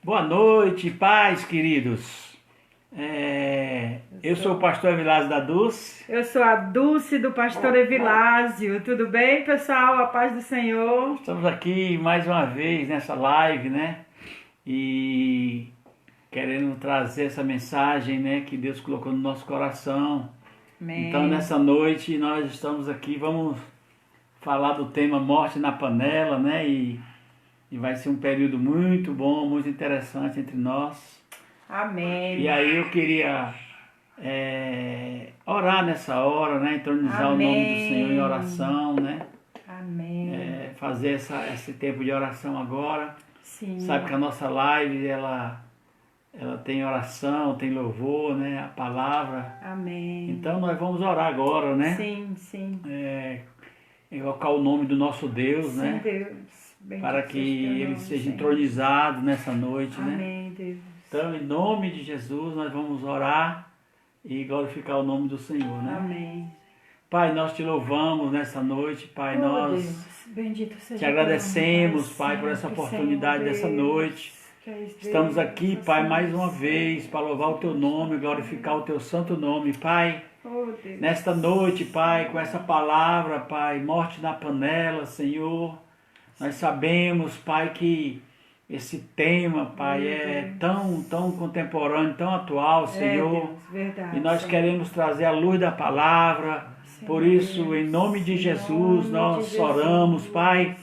Boa noite, paz, queridos. Eu sou o pastor Evilásio da Dulce. Eu sou a Dulce do pastor Evilásio. Tudo bem, pessoal? A paz do Senhor. Estamos aqui mais uma vez nessa live, né? E querendo trazer essa mensagem, né, que Deus colocou no nosso coração. Amém. Então, nessa noite, nós estamos aqui, vamos falar do tema Morte na Panela, né? E vai ser um período muito bom, muito interessante entre nós. Amém. E aí eu queria orar nessa hora, né? Entronizar o nome do Senhor em oração, né? Amém. Fazer esse tempo de oração agora. Sim. Sabe que a nossa live, ela tem oração, tem louvor, né? A palavra. Amém. Então nós vamos orar agora, né? Sim, sim. Invocar o nome do nosso Deus, Sim, né? Deus. Bendito Para que seja teu ele nome, seja Senhor. entronizado nessa noite, né? Amém, Deus. Então, em nome de Jesus, nós vamos orar e glorificar o nome do Senhor, né? Amém. Pai, nós te louvamos nessa noite, Pai, Oh, nós Deus. Bendito seja te agradecemos, teu nome, Pai, por essa sempre, oportunidade Senhor dessa Deus. noite. Que és Estamos Deus, aqui, assim Pai, mais uma você. vez para louvar o teu nome, glorificar o teu santo nome, Pai. Oh, Deus. Nesta noite, Pai, com essa palavra, Pai, morte na panela, Senhor. Nós sabemos, Pai, que esse tema, Pai, é tão contemporâneo, tão atual, Senhor. Deus, verdade, E nós Senhor. queremos trazer a luz da palavra. Por isso, em nome de Jesus, nós oramos, Pai,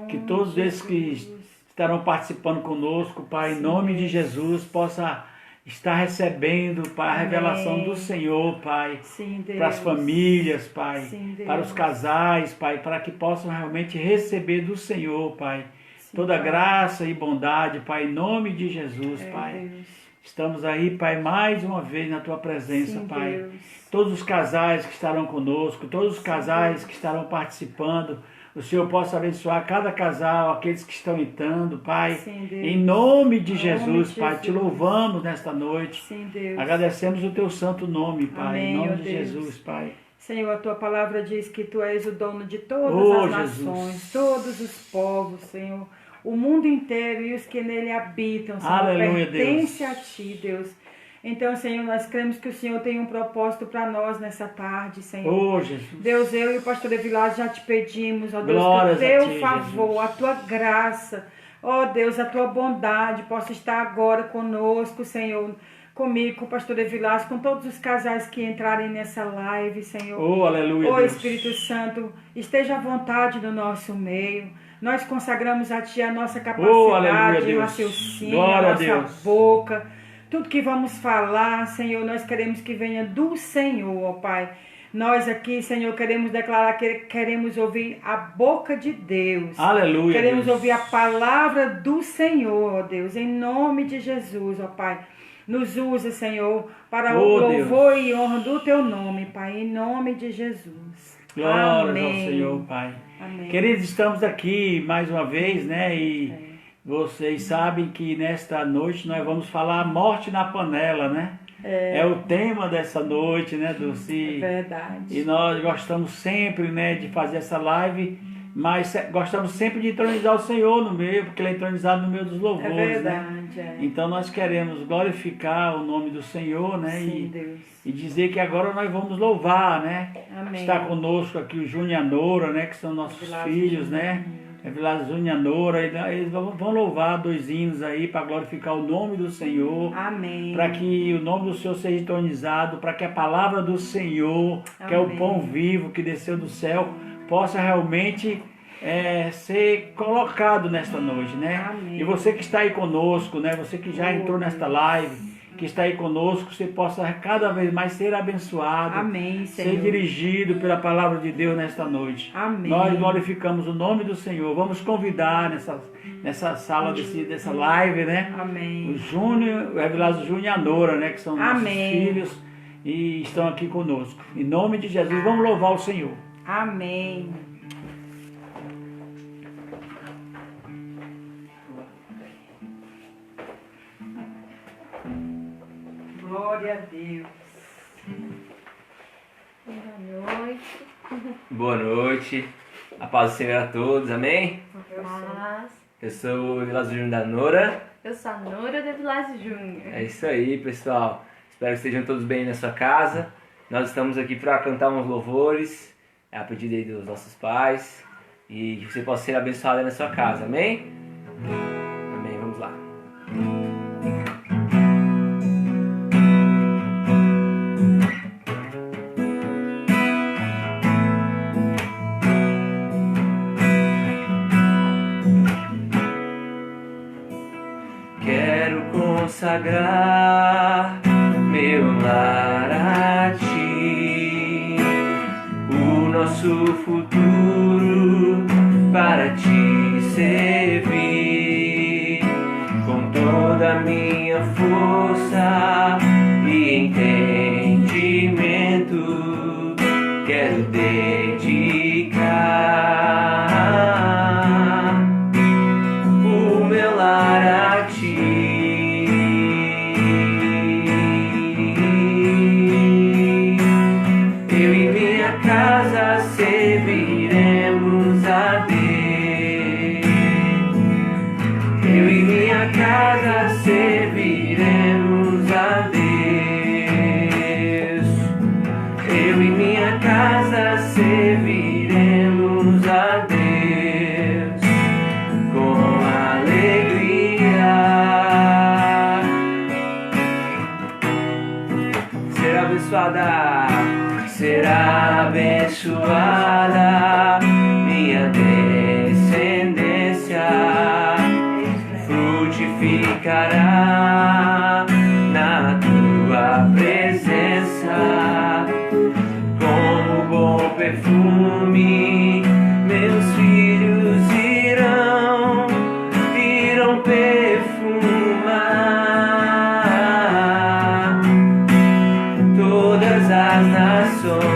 que todos esses que estarão participando conosco, Pai, em nome de Jesus, possa estar recebendo, Pai, a revelação do Senhor, Pai, Sim, Deus. para as famílias, Pai, Sim, Deus. para os casais, Pai, para que possam realmente receber do Senhor, Pai, Sim, toda Pai. graça e bondade, Pai, em nome de Jesus, Pai. Deus. Estamos aí, Pai, mais uma vez na Tua presença, Sim, Pai. Deus. Todos os casais que estarão conosco, todos os casais que estarão participando, o Senhor possa abençoar cada casal, aqueles que estão entrando, Pai. Sim, Deus. Em nome de Em Jesus, nome de Pai, te Jesus. louvamos nesta noite. Sim, Deus. Agradecemos o Teu santo nome, Pai. Amém, Em nome ó de Deus. Jesus, Pai. Senhor, a Tua palavra diz que Tu és o dono de todas Oh, as Jesus. nações, todos os povos, Senhor. O mundo inteiro e os que nele habitam, Senhor, Aleluia, pertence Deus. a Ti, Deus. Então, Senhor, nós cremos que o Senhor tem um propósito para nós nessa tarde, Senhor. Oh, Jesus. Deus, eu e o pastor Evilásio já te pedimos, ó Deus, Glórias que o teu a ti, favor, Jesus. a tua graça, ó Deus, a tua bondade possa estar agora conosco, Senhor, comigo, com o pastor Evilásio, com todos os casais que entrarem nessa live, Senhor. Oh, aleluia, Ó Deus. Espírito Santo, esteja à vontade no nosso meio. Nós consagramos a Ti a nossa Oh, aleluia, capacidade, Deus. raciocínio, Glória a a nossa Deus. boca. Tudo que vamos falar, Senhor, nós queremos que venha do Senhor, ó Pai. Nós aqui, Senhor, queremos declarar que queremos ouvir a boca de Deus. Aleluia, Queremos Deus. ouvir a palavra do Senhor, ó Deus, em nome de Jesus, ó Pai. Nos usa, Senhor, para o Oh, louvor e honra do Teu nome, Pai, em nome de Jesus. Glórias Amém. ao Senhor, Pai. Amém. Queridos, estamos aqui mais uma vez, né? E vocês sabem que nesta noite nós vamos falar morte na panela, né? É o tema dessa noite, né, Dulce? É verdade. E nós gostamos sempre, né, de fazer essa live, mas gostamos sempre de entronizar o Senhor no meio, porque Ele é entronizado no meio dos louvores, É verdade, né? Então nós queremos glorificar o nome do Senhor, né? Sim, Deus. E dizer que agora nós vamos louvar, né? Amém. Está conosco aqui o Júnior e a Nora, né? Que são nossos Evilásio filhos, Júnior. né? Evilásio Júnior e a Nora. Eles vão louvar 2 hinos aí para glorificar o nome do Senhor. Amém. Para que o nome do Senhor seja entronizado, para que a palavra do Senhor, que é o Amém. pão vivo que desceu do céu, possa realmente ser colocado nesta noite, né? Amém. E você que está aí conosco, né? Você que já entrou nesta live, que está aí conosco, você possa cada vez mais ser abençoado, Amém, Senhor. ser dirigido pela palavra de Deus nesta noite. Amém. Nós glorificamos o nome do Senhor. Vamos convidar nessa sala dessa live, né? Amém. O Júnior, o Evilásio Júnior e a Nora, né? Que são nossos Amém. filhos e estão aqui conosco. Em nome de Jesus, vamos louvar o Senhor. Amém. Glória a Deus. Boa noite. Boa noite, a paz do Senhor a todos, amém? Paz. Eu sou o Evilásio Júnior da Nora Eu sou a Nora de Blasio Júnior. É isso aí, pessoal. Espero que estejam todos bem na sua casa. Nós estamos aqui para cantar uns louvores, a pedido aí dos nossos pais, e que você possa ser abençoado aí na sua casa. Amém? Amém. Vamos lá. Quero consagrar meu lar a ti, o nosso futuro para te servir, com toda a minha força e entendimento, quero dedicar o meu lar a ti. Eu e minha casa serviremos a Deus. Eu e minha casa serviremos a Deus. Eu e minha casa serviremos a Deus com alegria. Será abençoada, será abençoada minha descendência, frutificará na tua presença, como bom perfume, meus filhos irão perfumar todas as nações.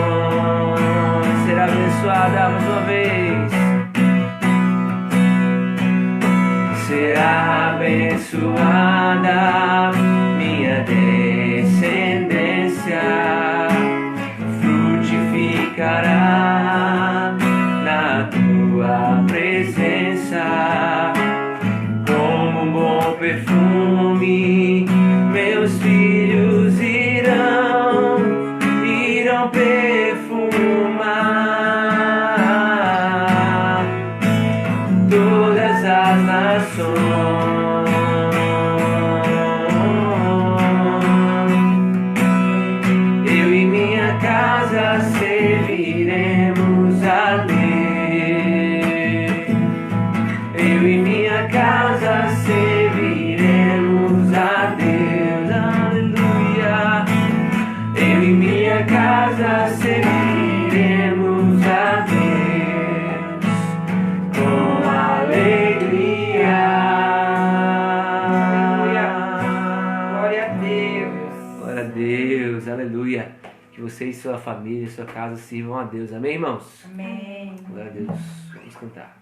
Será abençoada mais uma vez. Será abençoada minha descendência, frutificará na tua presença, como um bom perfume, meus filhos irão perfumar todas as nações. Eu e minha casa serviremos a Deus. Eu e minha casa serviremos a Deus. Aleluia. Eu e minha casa serviremos a Deus com alegria. Glória a Deus. Glória a Deus, aleluia. Que você e sua família, sua casa sirvam a Deus. Amém, irmãos? Amém. Glória a Deus. Vamos cantar.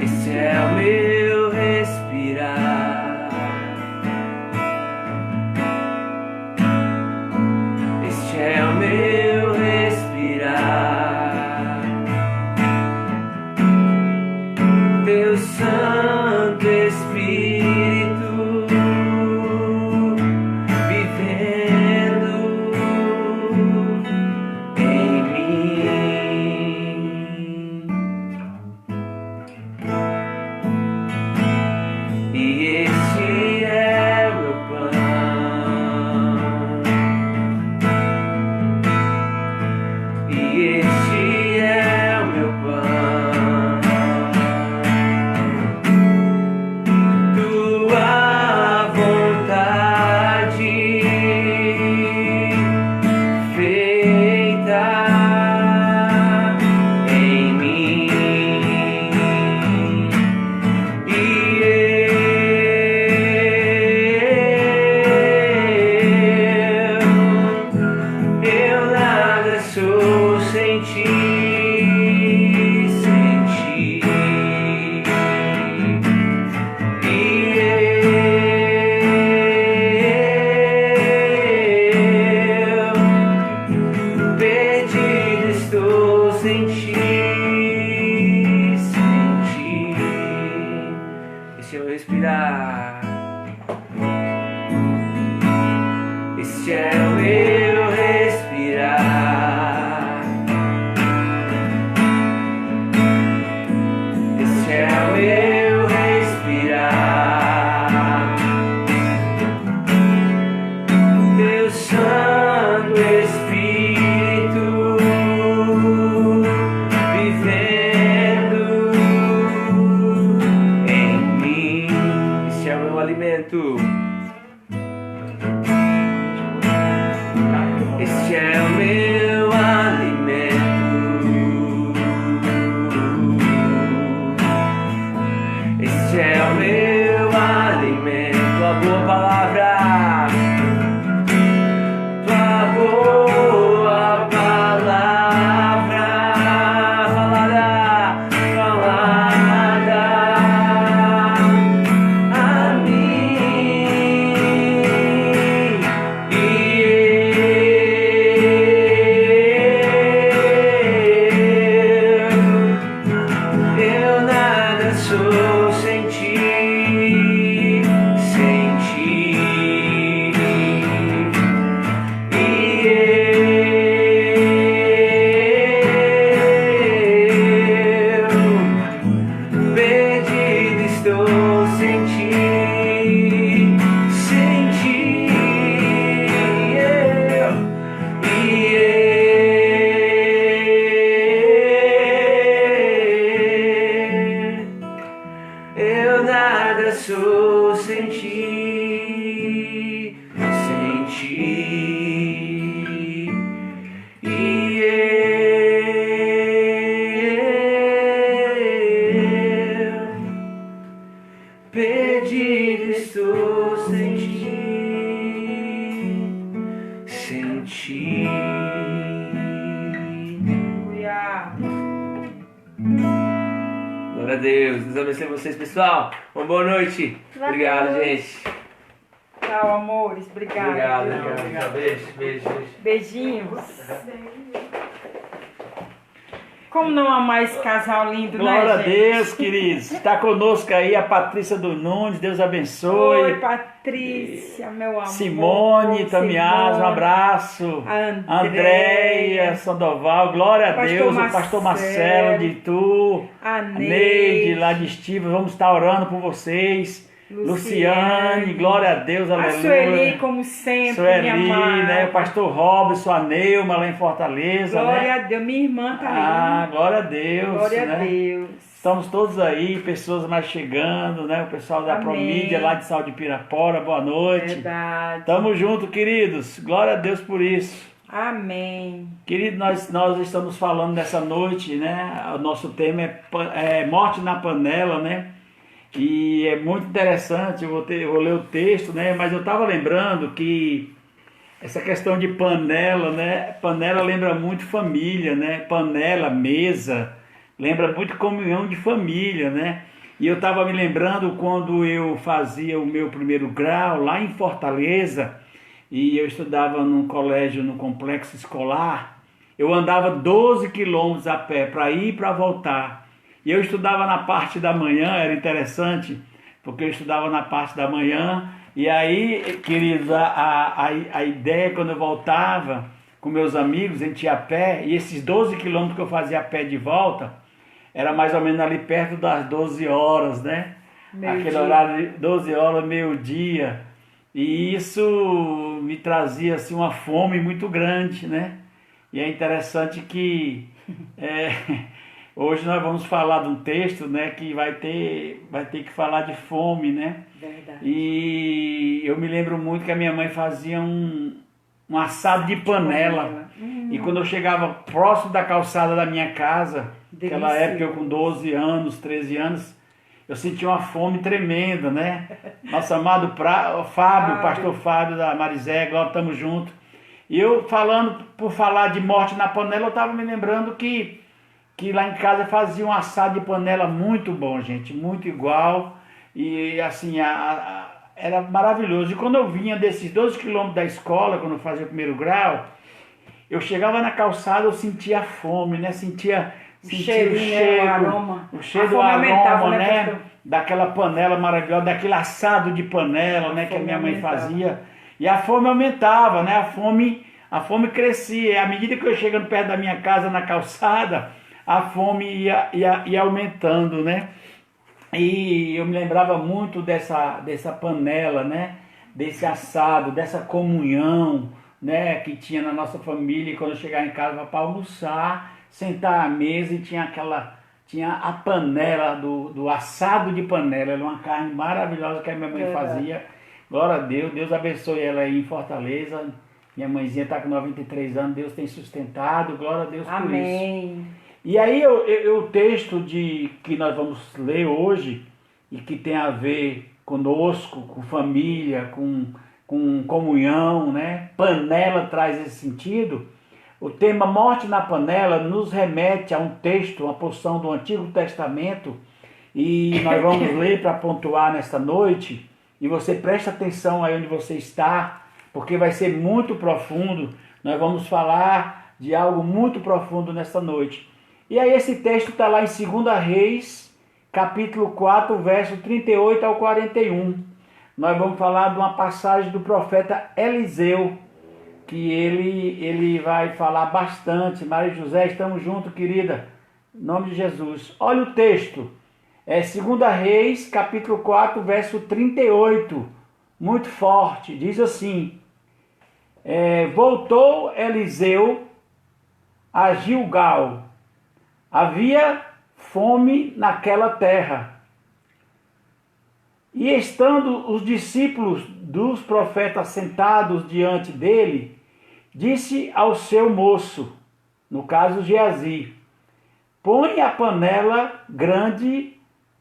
Esse é o meu respirar. Este é o meu respirar. sou sem ti, sem ti. Perdido estou sem ti, sem ti. Eu nada sou sem ti, sem ti. Perdido estou sem ti, sem ti. Aleluia. Glória a Deus. Deus abençoe vocês, pessoal. Uma boa noite. Obrigado, gente. Tchau, amores. Obrigada. Obrigado. Beijo, beijo, beijo. Beijinhos. Como não há mais casal lindo, Glória a né, gente? Deus, queridos. Está conosco aí a Patrícia do Nunes, Deus abençoe. Oi, Patrícia, meu amor. Simone, Tamiás, um abraço. A Andréia, Sandoval, glória a Pastor Deus. O pastor Marcelo de Itu. A Neide, lá de Estiva, vamos estar orando por vocês. Luciane, glória a Deus, A aleluia. Sueli, como sempre, Sueli, minha amada. né? O pastor Robson, a Neuma lá em Fortaleza, Glória né? a Deus, minha irmã tá Ah, aí. glória a Deus. Glória né? a Deus. Estamos todos aí, pessoas mais chegando, né? O pessoal da Amém. Promídia lá de Sal de Pirapora, boa noite. Verdade. Tamo junto, queridos. Glória a Deus por isso. Amém. Querido, nós estamos falando nessa noite, né? O nosso tema é morte na panela, né? E é muito interessante, eu vou ler o texto, né? Mas eu estava lembrando que essa questão de panela, né? Panela lembra muito família, né? Panela, mesa, lembra muito comunhão de família, né? E eu estava me lembrando quando eu fazia o meu primeiro grau lá em Fortaleza, e eu estudava num colégio, no complexo escolar, eu andava 12 quilômetros a pé para ir e para voltar. E eu estudava na parte da manhã, era interessante, porque eu estudava na parte da manhã, e aí, queridos, a ideia quando eu voltava com meus amigos, a gente ia a pé, e esses 12 quilômetros que eu fazia a pé de volta, era mais ou menos ali perto das 12 horas, né? Aquele horário de 12 horas, meio-dia. E isso me trazia assim, uma fome muito grande, né? E é interessante que hoje nós vamos falar de um texto, né, que vai ter que falar de fome, né? Verdade. E eu me lembro muito que a minha mãe fazia um assado de panela. E quando eu chegava próximo da calçada da minha casa, naquela época eu com 12 anos, 13 anos, eu sentia uma fome tremenda, né? Nosso amado Fábio, pastor Fábio da Marizé, agora estamos juntos. E eu por falar de morte na panela, eu estava me lembrando que lá em casa fazia um assado de panela muito bom, gente, muito igual. E assim, era maravilhoso. E quando eu vinha desses 12 quilômetros da escola, quando eu fazia o primeiro grau, eu chegava na calçada, eu sentia sentia o cheiro, o cheiro do aroma, né? Daquela panela maravilhosa, daquele assado de panela, né? Que a minha mãe fazia. E a fome aumentava, né? A fome crescia. E à medida que eu chegando perto da minha casa na calçada, a fome ia aumentando, né? E eu me lembrava muito dessa panela, né? Desse assado, dessa comunhão, né? Que tinha na nossa família. E quando eu chegava em casa para almoçar, sentar à mesa e tinha a panela do assado de panela. Era uma carne maravilhosa que a minha mãe fazia. Glória a Deus, Deus abençoe ela aí em Fortaleza. Minha mãezinha está com 93 anos, Deus tem sustentado, glória a Deus por isso. Amém. E aí o texto que nós vamos ler hoje, e que tem a ver conosco, com família, com comunhão, né? Panela traz esse sentido. O tema morte na panela nos remete a um texto, uma porção do Antigo Testamento, e nós vamos ler para pontuar nesta noite. E você presta atenção aí onde você está, porque vai ser muito profundo. Nós vamos falar de algo muito profundo nesta noite. E aí esse texto está lá em 2 Reis, capítulo 4, verso 38 ao 41. Nós vamos falar de uma passagem do profeta Eliseu, que ele vai falar bastante. Maria José, estamos juntos, querida, em nome de Jesus. Olha o texto, 2 Reis, capítulo 4, verso 38, muito forte, diz assim: voltou Eliseu a Gilgal, havia fome naquela terra, e estando os discípulos dos profetas sentados diante dele, disse ao seu moço, no caso Geazi: põe a panela grande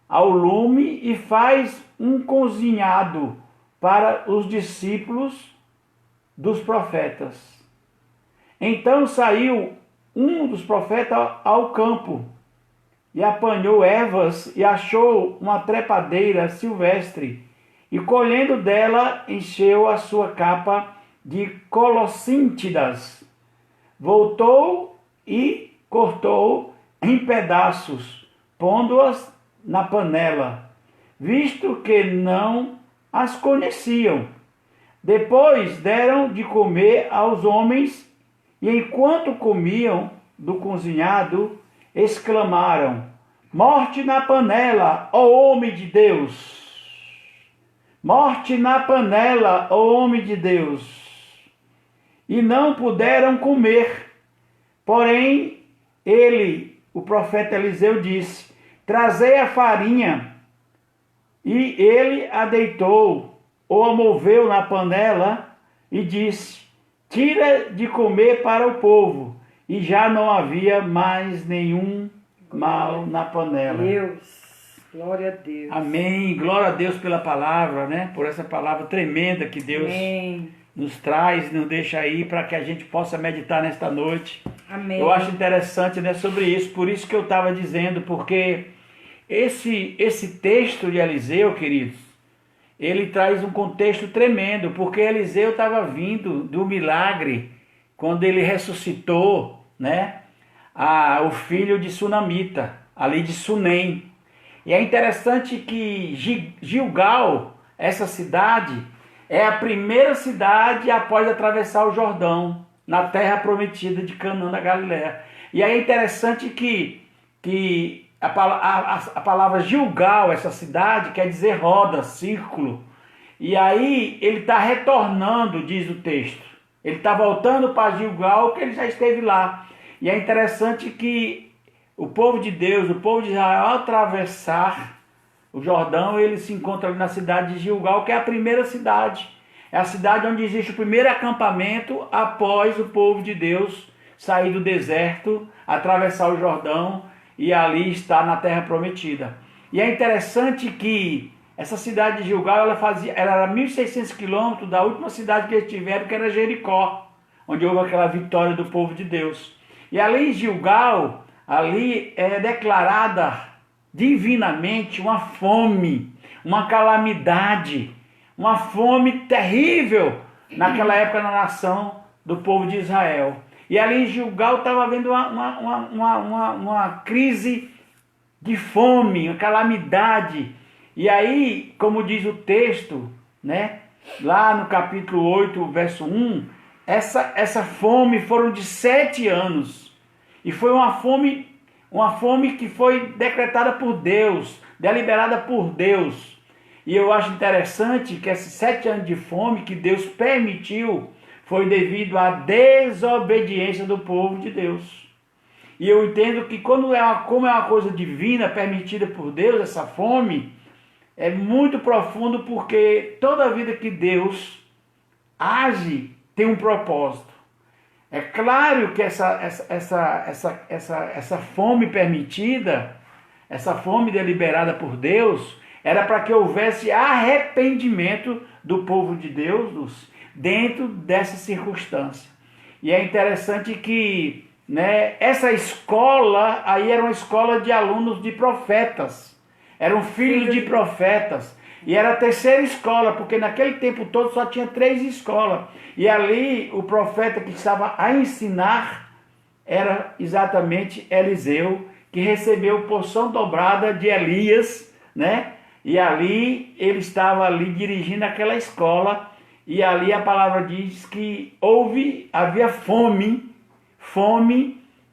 ao lume e faz um cozinhado para os discípulos dos profetas. Então saiu um dos profetas ao campo e apanhou ervas e achou uma trepadeira silvestre, e colhendo dela encheu a sua capa de colossíntidas. Voltou e cortou em pedaços, pondo-as na panela, visto que não as conheciam. Depois deram de comer aos homens, e enquanto comiam do cozinhado, exclamaram: morte na panela, ó homem de Deus! Morte na panela, ó homem de Deus! E não puderam comer. Porém, ele, o profeta Eliseu, disse: trazei a farinha. E ele a deitou, ou a moveu na panela, e disse: tira de comer para o povo. E já não havia mais nenhum mal na panela. Deus, glória a Deus. Amém. Glória a Deus pela palavra, né? Por essa palavra tremenda que Deus nos traz, nos deixa aí para que a gente possa meditar nesta noite. Amém. Eu acho interessante, né, sobre isso. Por isso que eu estava dizendo, porque esse texto de Eliseu, queridos, ele traz um contexto tremendo, porque Eliseu estava vindo do milagre quando ele ressuscitou, né, o filho de Sunamita, ali de Sunem. E é interessante que Gilgal, essa cidade, é a primeira cidade após atravessar o Jordão, na terra prometida de Canaã da Galileia. E aí é interessante que a palavra Gilgal, essa cidade, quer dizer roda, círculo. E aí ele está retornando, diz o texto. Ele está voltando para Gilgal, que ele já esteve lá. E é interessante que o povo de Deus, o povo de Israel, ao atravessar o Jordão, ele se encontra ali na cidade de Gilgal, que é a primeira cidade. É a cidade onde existe o primeiro acampamento após o povo de Deus sair do deserto, atravessar o Jordão e ali estar na terra prometida. E é interessante que essa cidade de Gilgal, ela era 1.600 quilômetros da última cidade que eles tiveram, que era Jericó, onde houve aquela vitória do povo de Deus. E ali em Gilgal, ali é declarada divinamente uma fome, uma calamidade, uma fome terrível naquela época na nação do povo de Israel. E ali em Gilgal estava havendo uma crise de fome, uma calamidade. E aí, como diz o texto, né, lá no capítulo 8, verso 1, essa fome foram de 7 anos. E foi uma fome que foi decretada por Deus, deliberada por Deus. E eu acho interessante que esses 7 anos de fome que Deus permitiu foi devido à desobediência do povo de Deus. E eu entendo que como é uma coisa divina, permitida por Deus, essa fome, é muito profundo, porque toda vida que Deus age tem um propósito. É claro que essa fome permitida, essa fome deliberada por Deus, era para que houvesse arrependimento do povo de Deus dentro dessa circunstância. E é interessante que, né, essa escola aí era uma escola de alunos de profetas, eram filhos de profetas. E era a terceira escola, porque naquele tempo todo só tinha 3 escolas. E ali o profeta que estava a ensinar era exatamente Eliseu, que recebeu porção dobrada de Elias, né? E ali ele estava ali dirigindo aquela escola, e ali a palavra diz que havia fome,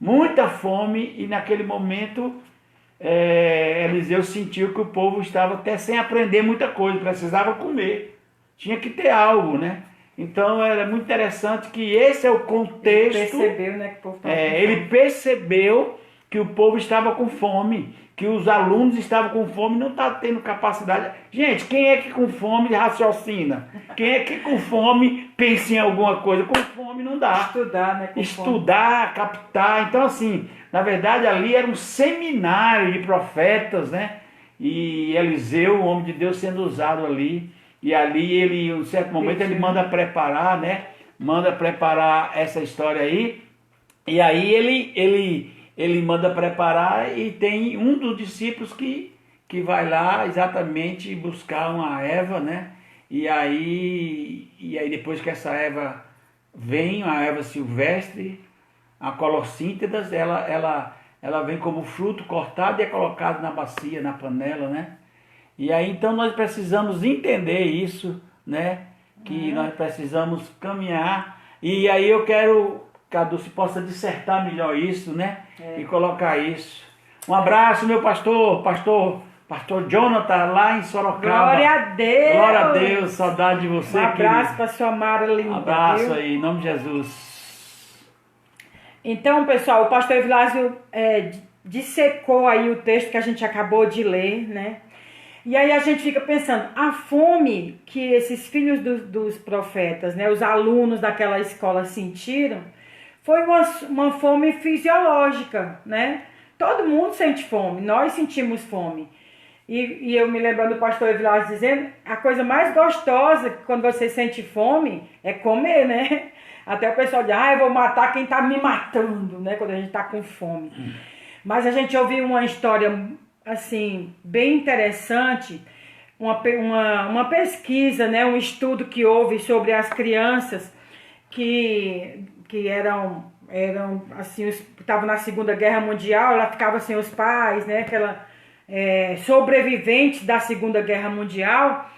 muita fome, e naquele momento Eliseu sentiu que o povo estava até sem aprender muita coisa, precisava comer, tinha que ter algo, né? Então era muito interessante que esse é o contexto. Percebeu, né, que o povo estava com fome. Ele percebeu que o povo estava com fome, que os alunos estavam com fome, não estavam tendo capacidade. Gente, quem é que com fome raciocina? Quem é que com fome pensa em alguma coisa? Com fome não dá. Estudar, né? Estudar, captar. Então, assim, na verdade, ali era um seminário de profetas, né? E Eliseu, o homem de Deus, sendo usado ali. E ali ele, em um certo momento, ele manda preparar, né? Manda preparar essa história aí. E aí ele manda preparar, e tem um dos discípulos que vai lá exatamente buscar uma erva, né? E aí depois que essa erva vem, a erva silvestre, a colossíntedas, ela vem como fruto cortado e é colocado na bacia, na panela, né? E aí então nós precisamos entender isso, né? Que nós precisamos caminhar. E aí eu quero, Cadu, se possa dissertar melhor isso, né? E colocar isso. Um abraço, meu pastor Jonathan, lá em Sorocaba. Glória a Deus! Glória a Deus, saudade de você, Um abraço querido. para sua Mara linda. Um abraço viu? aí, em nome de Jesus. Então, pessoal, o pastor Evilásio dissecou aí o texto que a gente acabou de ler, né? E aí a gente fica pensando, a fome que esses filhos dos profetas, né, os alunos daquela escola sentiram, foi uma fome fisiológica, né? Todo mundo sente fome, nós sentimos fome. E eu me lembro do pastor Evilásio dizendo, a coisa mais gostosa quando você sente fome é comer, né? Até o pessoal diz, eu vou matar quem está me matando, né? Quando a gente está com fome. Mas a gente ouviu uma história, assim, bem interessante, uma pesquisa, né? Um estudo que houve sobre as crianças que eram assim, estavam na Segunda Guerra Mundial, ela ficava sem os pais, né? Aquela sobrevivente da Segunda Guerra Mundial.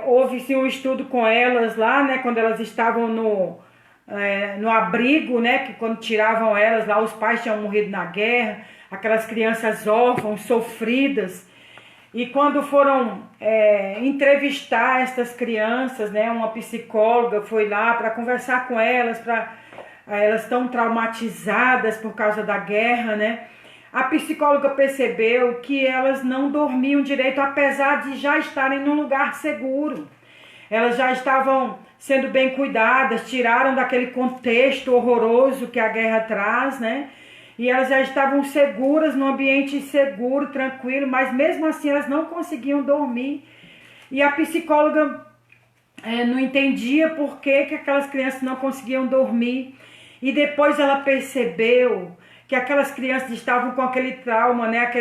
Houve-se um estudo com elas lá, né? Quando elas estavam no abrigo, né? Que quando tiravam elas lá, os pais tinham morrido na guerra, aquelas crianças órfãs, sofridas. E quando foram entrevistar essas crianças, né? Uma psicóloga foi lá para conversar com elas, elas estão traumatizadas por causa da guerra, né? A psicóloga percebeu que elas não dormiam direito, apesar de já estarem num lugar seguro. Elas já estavam sendo bem cuidadas, tiraram daquele contexto horroroso que a guerra traz, né? E elas já estavam seguras, num ambiente seguro, tranquilo, mas mesmo assim elas não conseguiam dormir. E a psicóloga não entendia por que aquelas crianças não conseguiam dormir. E depois ela percebeu que aquelas crianças estavam com aquele trauma, né?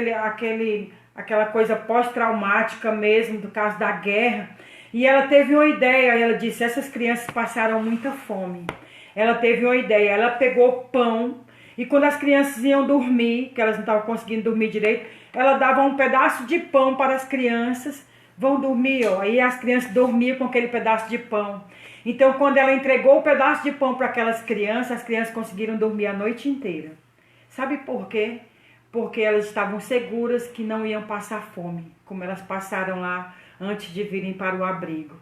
Aquela coisa pós-traumática mesmo, do caso da guerra. E ela teve uma ideia, ela disse, essas crianças passaram muita fome. Ela teve uma ideia, ela pegou pão, e quando as crianças iam dormir, que elas não estavam conseguindo dormir direito, ela dava um pedaço de pão para as crianças, vão dormir, ó. Aí as crianças dormiam com aquele pedaço de pão. Então, quando ela entregou o pedaço de pão para aquelas crianças, as crianças conseguiram dormir a noite inteira. Sabe por quê? Porque elas estavam seguras que não iam passar fome, como elas passaram lá antes de virem para o abrigo,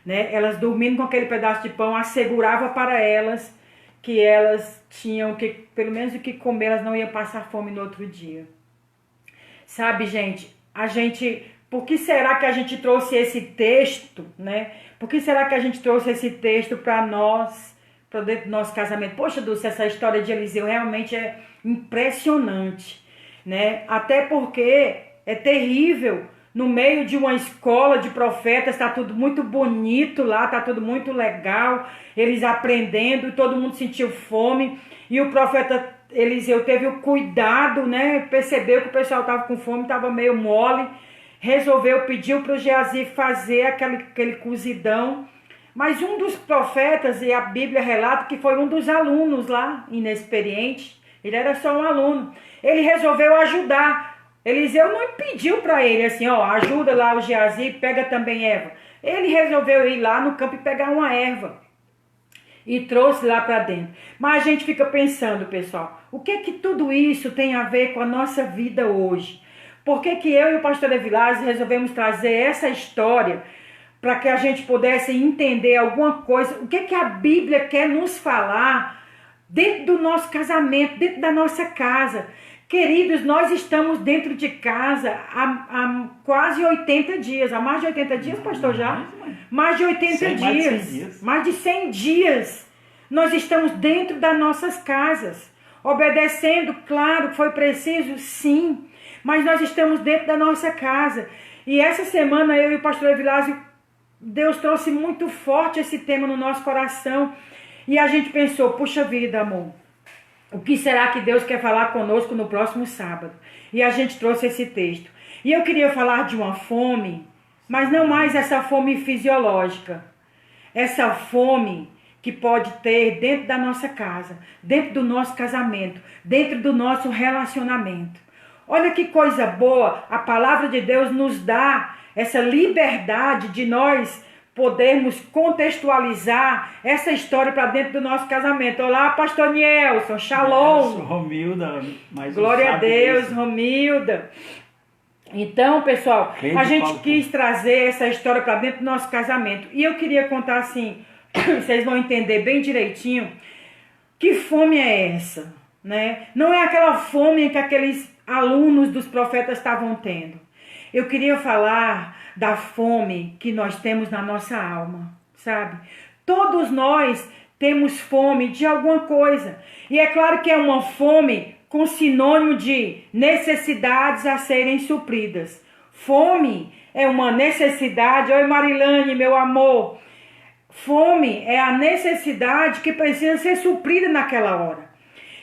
né? Elas dormindo com aquele pedaço de pão assegurava para elas que elas tinham que, pelo menos o que comer, elas não iam passar fome no outro dia. Sabe, gente, por que será que a gente trouxe esse texto, né? Por que será que a gente trouxe esse texto para nós, para dentro do nosso casamento? Poxa, Dulce, essa história de Eliseu realmente é impressionante, né? Até porque é terrível, no meio de uma escola de profetas, está tudo muito bonito lá, está tudo muito legal, eles aprendendo, todo mundo sentiu fome, e o profeta Eliseu teve o cuidado, né? Percebeu que o pessoal estava com fome, estava meio mole, pediu para o Geazi fazer aquele cozidão. Mas um dos profetas, e a Bíblia relata que foi um dos alunos lá, inexperiente, ele era só um aluno. ele resolveu ajudar. Eliseu não pediu para ele assim, ó, ajuda lá o Geazi, pega também erva. Ele resolveu ir lá no campo e pegar uma erva. E trouxe lá para dentro. Mas a gente fica pensando, pessoal, o que que tudo isso tem a ver com a nossa vida hoje? Por que que eu e o pastor Evilásio resolvemos trazer essa história para que a gente pudesse entender alguma coisa? O que que a Bíblia quer nos falar dentro do nosso casamento, dentro da nossa casa? Queridos, nós estamos dentro de casa há quase 80 dias. Há mais de 80 dias, pastor, já? Mais de 80 dias. Mais de 100 dias. Nós estamos dentro das nossas casas. Obedecendo, claro, foi preciso, sim. Mas nós estamos dentro da nossa casa. E essa semana, eu e o pastor Evilásio, Deus trouxe muito forte esse tema no nosso coração. E a gente pensou, puxa vida, amor. O que será que Deus quer falar conosco no próximo sábado? E a gente trouxe esse texto. E eu queria falar de uma fome, mas não mais essa fome fisiológica. Essa fome que pode ter dentro da nossa casa, dentro do nosso casamento, dentro do nosso relacionamento. Olha que coisa boa, a palavra de Deus nos dá essa liberdade de nós podermos contextualizar essa história para dentro do nosso casamento. Olá, pastor Nielson, shalom. Romilda, mais glória a Deus, Romilda. Então, pessoal, a gente quis trazer essa história para dentro do nosso casamento. E eu queria contar assim, vocês vão entender bem direitinho, que fome é essa, né? Não é aquela fome que aqueles alunos dos profetas estavam tendo. Eu queria falar da fome que nós temos na nossa alma, sabe? Todos nós temos fome de alguma coisa. E é claro que é uma fome com sinônimo de necessidades a serem supridas. Fome é uma necessidade. Oi, Marilane, meu amor. Fome é a necessidade que precisa ser suprida naquela hora.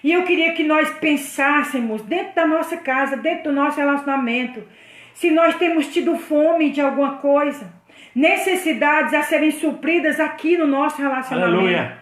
E eu queria que nós pensássemos dentro da nossa casa, dentro do nosso relacionamento, se nós temos tido fome de alguma coisa, necessidades a serem supridas aqui no nosso relacionamento. Aleluia.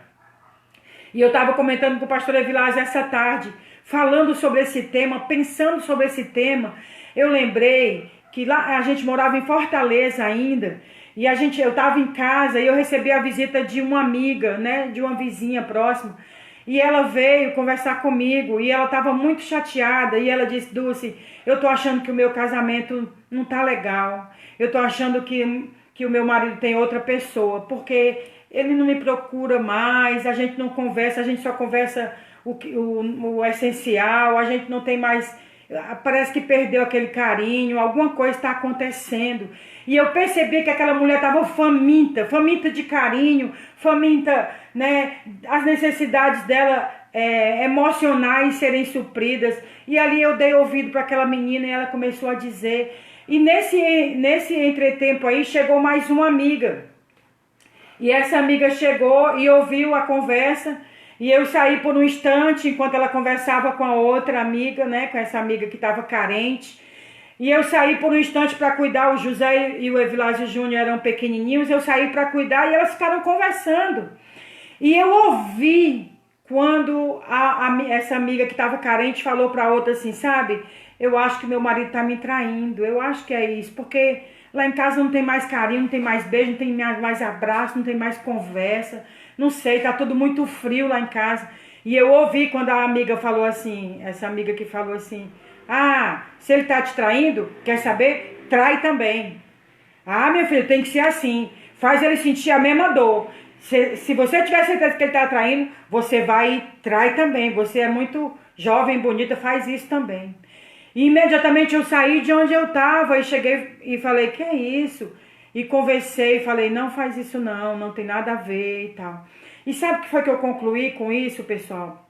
E eu estava comentando com o pastor Evilásio essa tarde, falando sobre esse tema, pensando sobre esse tema. Eu lembrei que lá a gente morava em Fortaleza ainda, e eu estava em casa e eu recebi a visita de uma amiga, né, de uma vizinha próxima. E ela veio conversar comigo e ela estava muito chateada. E ela disse, Dulce, eu estou achando que o meu casamento não está legal. Eu estou achando que o meu marido tem outra pessoa, porque ele não me procura mais, a gente não conversa, a gente só conversa o essencial, a gente não tem mais... Parece que perdeu aquele carinho, alguma coisa está acontecendo. E eu percebi que aquela mulher estava faminta de carinho, faminta, né, as necessidades dela emocionais serem supridas. E ali eu dei ouvido para aquela menina e ela começou a dizer. E nesse entretempo aí chegou mais uma amiga. E essa amiga chegou e ouviu a conversa. E eu saí por um instante enquanto ela conversava com a outra amiga, né, com essa amiga que estava carente. E eu saí por um instante para cuidar, o José e o Evilásio Júnior eram pequenininhos, eu saí para cuidar e elas ficaram conversando. E eu ouvi quando essa amiga que estava carente falou para a outra assim, sabe, eu acho que meu marido está me traindo, eu acho que é isso, porque lá em casa não tem mais carinho, não tem mais beijo, não tem mais abraço, não tem mais conversa, não sei, tá tudo muito frio lá em casa. E eu ouvi quando a amiga falou assim, essa amiga que falou assim, ah, se ele tá te traindo, quer saber? Trai também. Ah, meu filho, tem que ser assim, faz ele sentir a mesma dor. Se você tiver certeza que ele tá traindo, você vai e trai também, você é muito jovem, bonita, faz isso também. E imediatamente eu saí de onde eu estava e cheguei e falei, que é isso? E conversei, falei, não faz isso não tem nada a ver e tal. E sabe o que foi que eu concluí com isso, pessoal?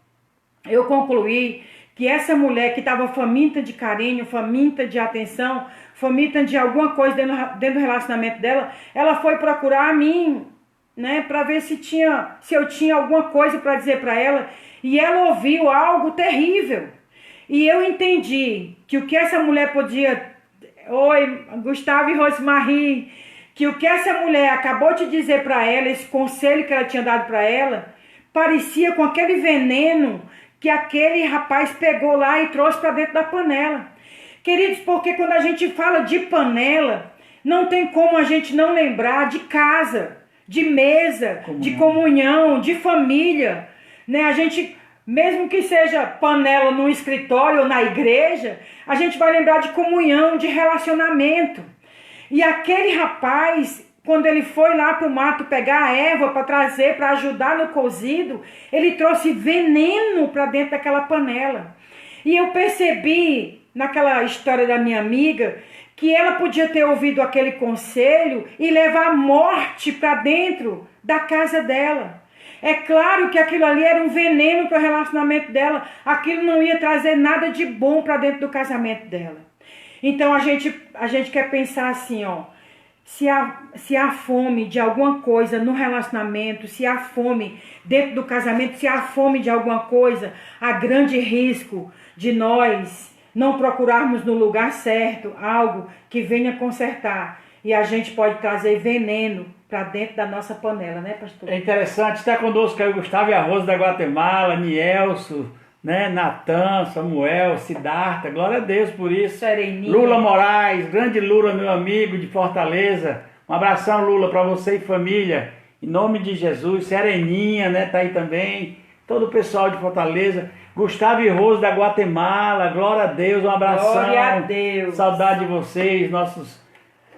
Eu concluí que essa mulher que estava faminta de carinho, faminta de atenção, faminta de alguma coisa dentro do relacionamento dela, ela foi procurar a mim, né, para ver se eu tinha alguma coisa para dizer para ela, e ela ouviu algo terrível. E eu entendi que o que essa mulher podia... Oi, Gustavo e Rosemarie. Que o que essa mulher acabou de dizer para ela, esse conselho que ela tinha dado para ela, parecia com aquele veneno que aquele rapaz pegou lá e trouxe para dentro da panela. Queridos, porque quando a gente fala de panela, não tem como a gente não lembrar de casa, de mesa, de comunhão, de família, né? A gente, mesmo que seja panela no escritório ou na igreja, a gente vai lembrar de comunhão, de relacionamento. E aquele rapaz, quando ele foi lá para o mato pegar a erva para trazer, para ajudar no cozido, ele trouxe veneno para dentro daquela panela. E eu percebi, naquela história da minha amiga, que ela podia ter ouvido aquele conselho e levar a morte para dentro da casa dela. É claro que aquilo ali era um veneno para o relacionamento dela. Aquilo não ia trazer nada de bom para dentro do casamento dela. Então a gente quer pensar assim, ó. Se há fome de alguma coisa no relacionamento, se há fome dentro do casamento, se há fome de alguma coisa, há grande risco de nós não procurarmos no lugar certo algo que venha consertar. E a gente pode trazer veneno para dentro da nossa panela, né, pastor? É interessante, está conosco aí o Gustavo e a Rosa da Guatemala, Nielso, né, Natan, Samuel, Siddhartha, glória a Deus por isso. Sereninha. Lula Moraes, grande Lula, meu amigo de Fortaleza. Um abração, Lula, para você e família. Em nome de Jesus. Sereninha, né, tá aí também. Todo o pessoal de Fortaleza. Gustavo e Rosa da Guatemala, glória a Deus, um abração. Glória a Deus. Saudade de vocês,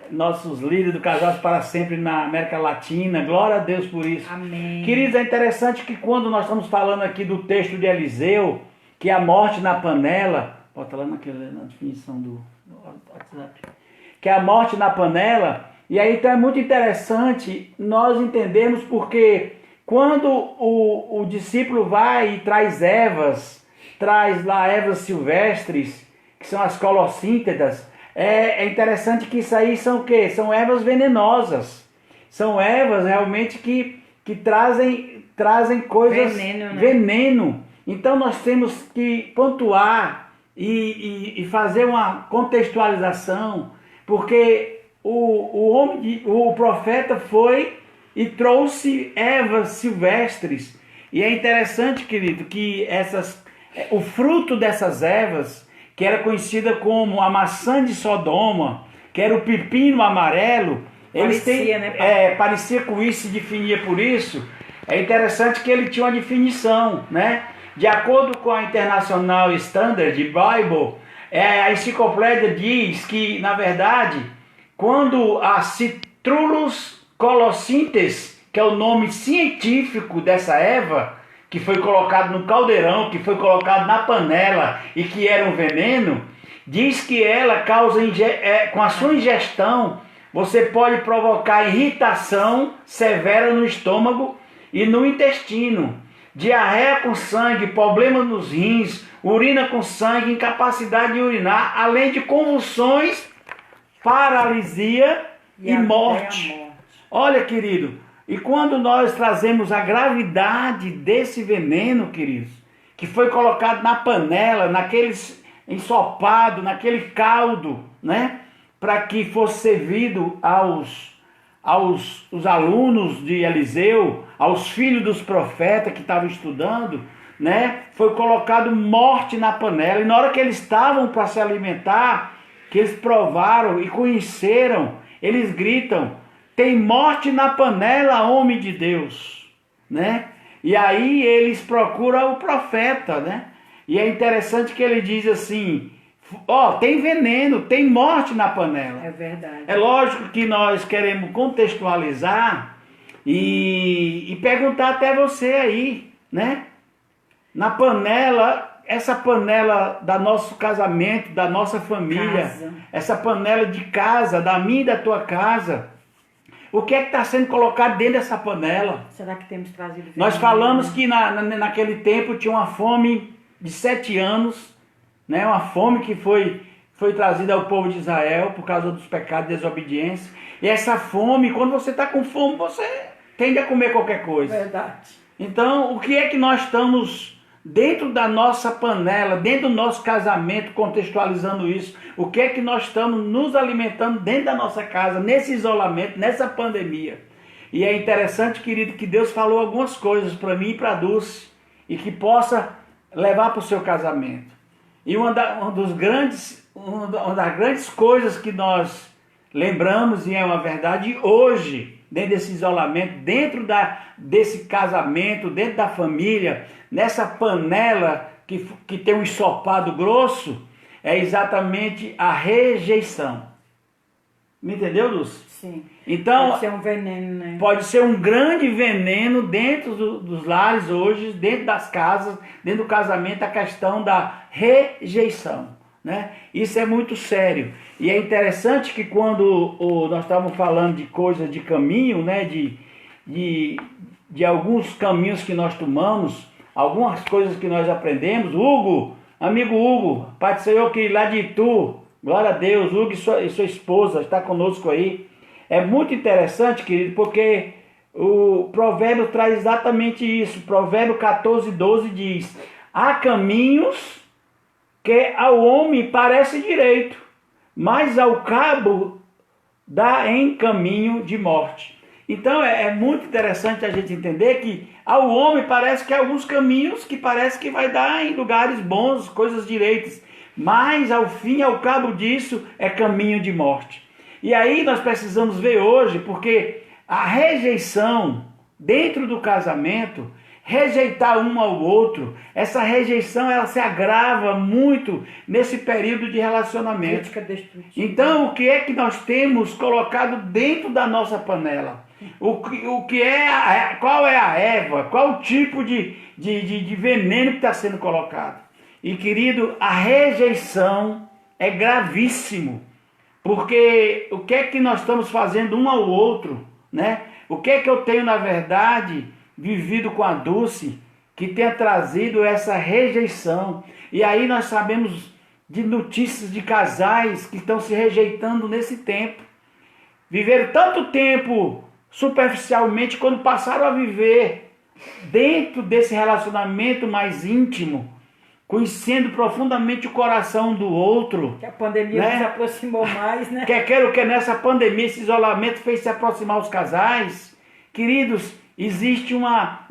nossos líderes do Casais para Sempre na América Latina. Glória a Deus por isso. Amém. Queridos, é interessante que quando nós estamos falando aqui do texto de Eliseu, que é a morte na panela, bota lá na definição do WhatsApp, que é a morte na panela, e aí então é muito interessante nós entendermos porque quando o discípulo vai e traz ervas, traz lá ervas silvestres, que são as colossíntedas, é interessante que isso aí são o quê? São ervas venenosas. São ervas realmente que trazem coisas... Veneno, né? Veneno. Então nós temos que pontuar e fazer uma contextualização, porque o profeta foi e trouxe ervas silvestres. E é interessante, querido, que o fruto dessas ervas, que era conhecida como a maçã de Sodoma, que era o pepino amarelo, parecia com isso, se definia por isso. É interessante que ele tinha uma definição, né? De acordo com a International Standard Bible, a enciclopédia diz que, na verdade, quando a Citrullus colocyntes, que é o nome científico dessa erva, que foi colocado no caldeirão, que foi colocado na panela e que era um veneno, diz que ela causa, com a sua ingestão, você pode provocar irritação severa no estômago e no intestino, diarreia com sangue, problema nos rins, urina com sangue, incapacidade de urinar, além de convulsões, paralisia e morte. Olha, querido, e quando nós trazemos a gravidade desse veneno, queridos, que foi colocado na panela, naquele ensopado, naquele caldo, né, para que fosse servido aos alunos de Eliseu, aos filhos dos profetas que estavam estudando, né, foi colocado morte na panela. E na hora que eles estavam para se alimentar, que eles provaram e conheceram, eles gritam: tem morte na panela, homem de Deus, né? E aí eles procuram o profeta, né? E é interessante que ele diz assim: tem veneno, tem morte na panela. É verdade. É lógico que nós queremos contextualizar e perguntar até você aí, né? Na panela, essa panela do nosso casamento, da nossa família, essa panela de casa, da minha e da tua casa, o que é que está sendo colocado dentro dessa panela? Será que temos trazido veneno? Nós falamos que naquele tempo tinha uma fome de 7 anos, né? Uma fome que foi trazida ao povo de Israel por causa dos pecados de desobediência. E essa fome, quando você está com fome, você tende a comer qualquer coisa. Verdade. Então, o que é que nós estamos dentro da nossa panela, dentro do nosso casamento, contextualizando isso? O que é que nós estamos nos alimentando dentro da nossa casa, nesse isolamento, nessa pandemia? E é interessante, querido, que Deus falou algumas coisas para mim e para a Dulce, e que possa levar para o seu casamento. E uma das grandes coisas que nós lembramos, e é uma verdade hoje, dentro desse isolamento, dentro desse casamento, dentro da família, nessa panela que tem um ensopado grosso, é exatamente a rejeição. Me entendeu, Lúcia? Sim. Então, pode ser um veneno, né? Pode ser um grande veneno dentro dos lares hoje, dentro das casas, dentro do casamento, a questão da rejeição, né? Isso é muito sério. E é interessante que quando nós estávamos falando de coisas de caminho, né? De alguns caminhos que nós tomamos, algumas coisas que nós aprendemos. Hugo, amigo Hugo, Pai do Senhor, que lá de Itu, glória a Deus, Hugo e sua esposa está conosco aí. É muito interessante, querido, porque o provérbio traz exatamente isso. Provérbio 14:12 diz: há caminhos que ao homem parece direito, mas ao cabo dá em caminho de morte. Então é muito interessante a gente entender que ao homem parece que há alguns caminhos que parece que vai dar em lugares bons, coisas direitas, mas ao fim e ao cabo disso é caminho de morte. E aí nós precisamos ver hoje, porque a rejeição dentro do casamento, rejeitar um ao outro, essa rejeição ela se agrava muito nesse período de relacionamento. Então o que é que nós temos colocado dentro da nossa panela? Qual é a erva? Qual o tipo de veneno que está sendo colocado? E querido, a rejeição é gravíssimo. Porque o que é que nós estamos fazendo um ao outro, né? O que é que eu tenho, na verdade, vivido com a Dulce, que tenha trazido essa rejeição? E aí nós sabemos de notícias de casais que estão se rejeitando nesse tempo. Viveram tanto tempo superficialmente, quando passaram a viver dentro desse relacionamento mais íntimo, conhecendo profundamente o coração do outro. Que a pandemia né? nos aproximou mais, né? Quero que nessa pandemia, esse isolamento fez se aproximar os casais. Queridos, existe um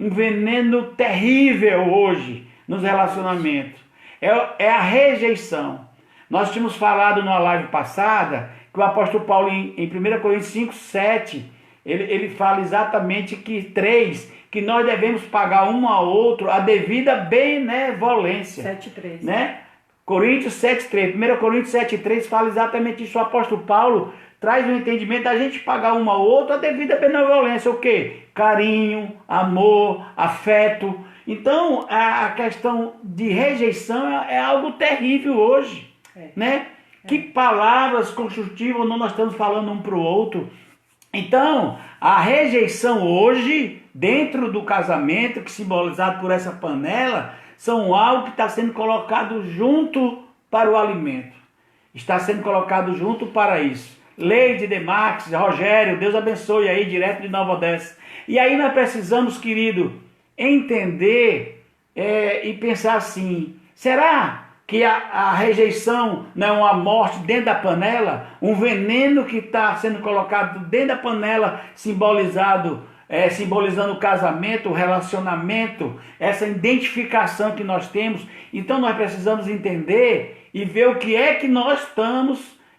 veneno terrível hoje nos relacionamentos. É a rejeição. Nós tínhamos falado numa live passada que o apóstolo Paulo, em 1 Coríntios 5:7, ele fala exatamente que nós devemos pagar um ao outro a devida benevolência. 7:3. Né? Coríntios 7:3. 1 Coríntios 7:3 fala exatamente isso. O apóstolo Paulo traz o entendimento da gente pagar um ao outro a devida benevolência. O quê? Carinho, amor, afeto. Então, a questão de rejeição é algo terrível hoje. Né? Que palavras construtivas nós estamos falando um para o outro. Então, a rejeição hoje, dentro do casamento, que é simbolizado por essa panela, são algo que está sendo colocado junto para o alimento. Está sendo colocado junto para isso. Leide, Demarques, Rogério, Deus abençoe aí, direto de Nova Odessa. E aí nós precisamos, querido, entender e pensar assim, será que a rejeição não é uma morte dentro da panela? Um veneno que está sendo colocado dentro da panela, simbolizando o casamento, o relacionamento, essa identificação que nós temos. Então nós precisamos entender e ver o que é que nós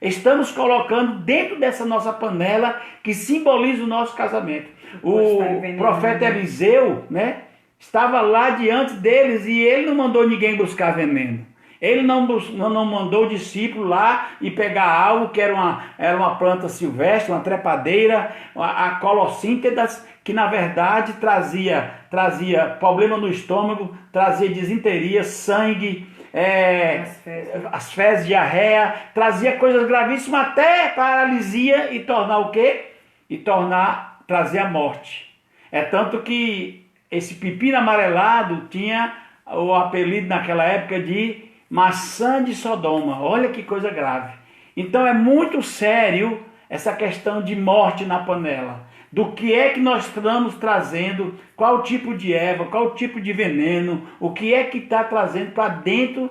estamos colocando dentro dessa nossa panela que simboliza o nosso casamento. O profeta Eliseu, né, estava lá diante deles e ele não mandou ninguém buscar veneno. Ele não mandou o discípulo lá e pegar algo que era uma planta silvestre, uma trepadeira, a colossíntedas, que na verdade trazia problema no estômago, trazia disenteria, sangue, as fezes, diarreia, trazia coisas gravíssimas, até paralisia e tornar o quê? Trazer a morte. É tanto que esse pepino amarelado tinha o apelido naquela época de maçã de Sodoma. Olha que coisa grave. Então é muito sério essa questão de morte na panela. Do que é que nós estamos trazendo, qual tipo de erva, qual tipo de veneno, o que é que está trazendo para dentro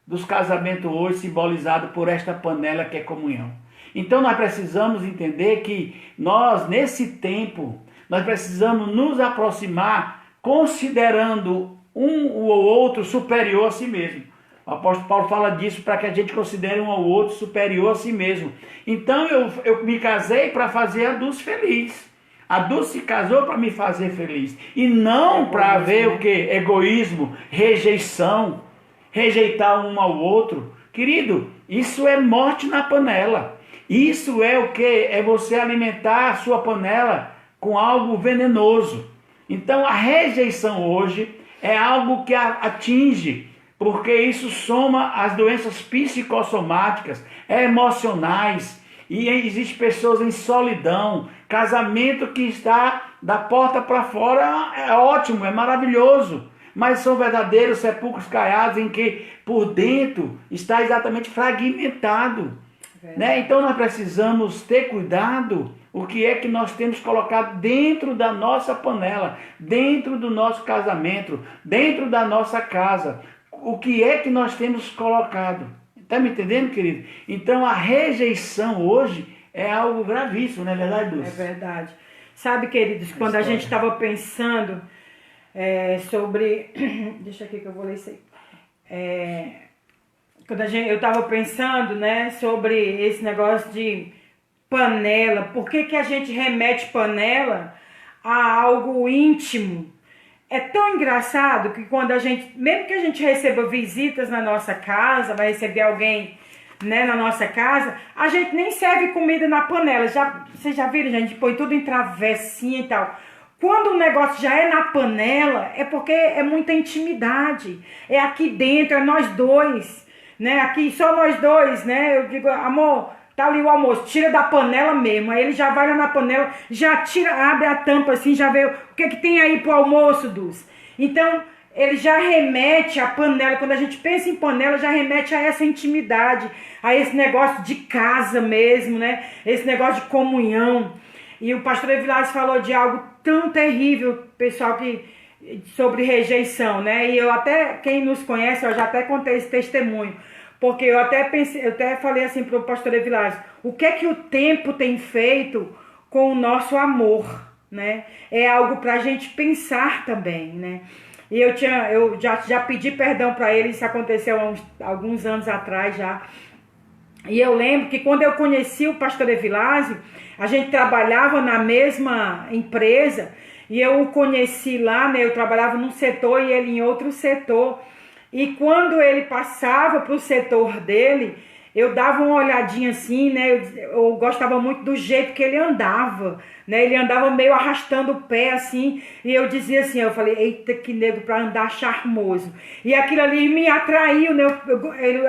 dos casamentos hoje, simbolizado por esta panela que é comunhão. Então nós precisamos entender que nós, nesse tempo, nós precisamos nos aproximar considerando um ou outro superior a si mesmo. O apóstolo Paulo fala disso para que a gente considere um ao outro superior a si mesmo. Então eu me casei para fazer a Dulce feliz. A Dulce se casou para me fazer feliz. E não para haver o que? Egoísmo, rejeição, rejeitar um ao outro. Querido, isso é morte na panela. Isso é o que? É você alimentar a sua panela com algo venenoso. Então a rejeição hoje é algo que atinge, porque isso soma as doenças psicossomáticas, emocionais, e existem pessoas em solidão, casamento que está da porta para fora é ótimo, é maravilhoso, mas são verdadeiros sepulcros caiados em que por dentro está exatamente fragmentado. Né? Então nós precisamos ter cuidado o que é que nós temos colocado dentro da nossa panela, dentro do nosso casamento, dentro da nossa casa. O que é que nós temos colocado? Está me entendendo, querido? Então a rejeição hoje é algo gravíssimo, não é verdade, Dulce? É verdade. Sabe, queridos, quando a gente estava pensando sobre... Deixa aqui que eu vou ler isso aí. Quando eu estava pensando, né, sobre esse negócio de panela, por que a gente remete panela a algo íntimo? É tão engraçado que quando a gente, mesmo que a gente receba visitas na nossa casa, vai receber alguém, né, na nossa casa, a gente nem serve comida na panela. Vocês já viram, gente? Põe tudo em travessinha e tal. Quando o negócio já é na panela, é porque é muita intimidade. É aqui dentro, é nós dois, né? Aqui só nós dois, né? Eu digo, amor, tá ali o almoço, tira da panela mesmo. Aí ele já vai lá na panela, já tira, abre a tampa assim, já vê o que tem aí pro almoço, Dulce. Então, ele já remete a panela, quando a gente pensa em panela, já remete a essa intimidade, a esse negócio de casa mesmo, né? Esse negócio de comunhão. E o pastor Evilásio falou de algo tão terrível, pessoal, sobre rejeição, né? E eu até, quem nos conhece, eu já até contei esse testemunho. Porque eu até falei assim para o pastor Evilásio, o que é que o tempo tem feito com o nosso amor, né? É algo para a gente pensar também, né? E eu já pedi perdão para ele, isso aconteceu há alguns anos atrás já. E eu lembro que quando eu conheci o pastor Evilásio, a gente trabalhava na mesma empresa, e eu o conheci lá, né? Eu trabalhava num setor e ele em outro setor. E quando ele passava para o setor dele, eu dava uma olhadinha assim, né? Eu gostava muito do jeito que ele andava, né? Ele andava meio arrastando o pé assim, e eu dizia assim, eu falei, eita, que nego para andar charmoso. E aquilo ali me atraiu, né?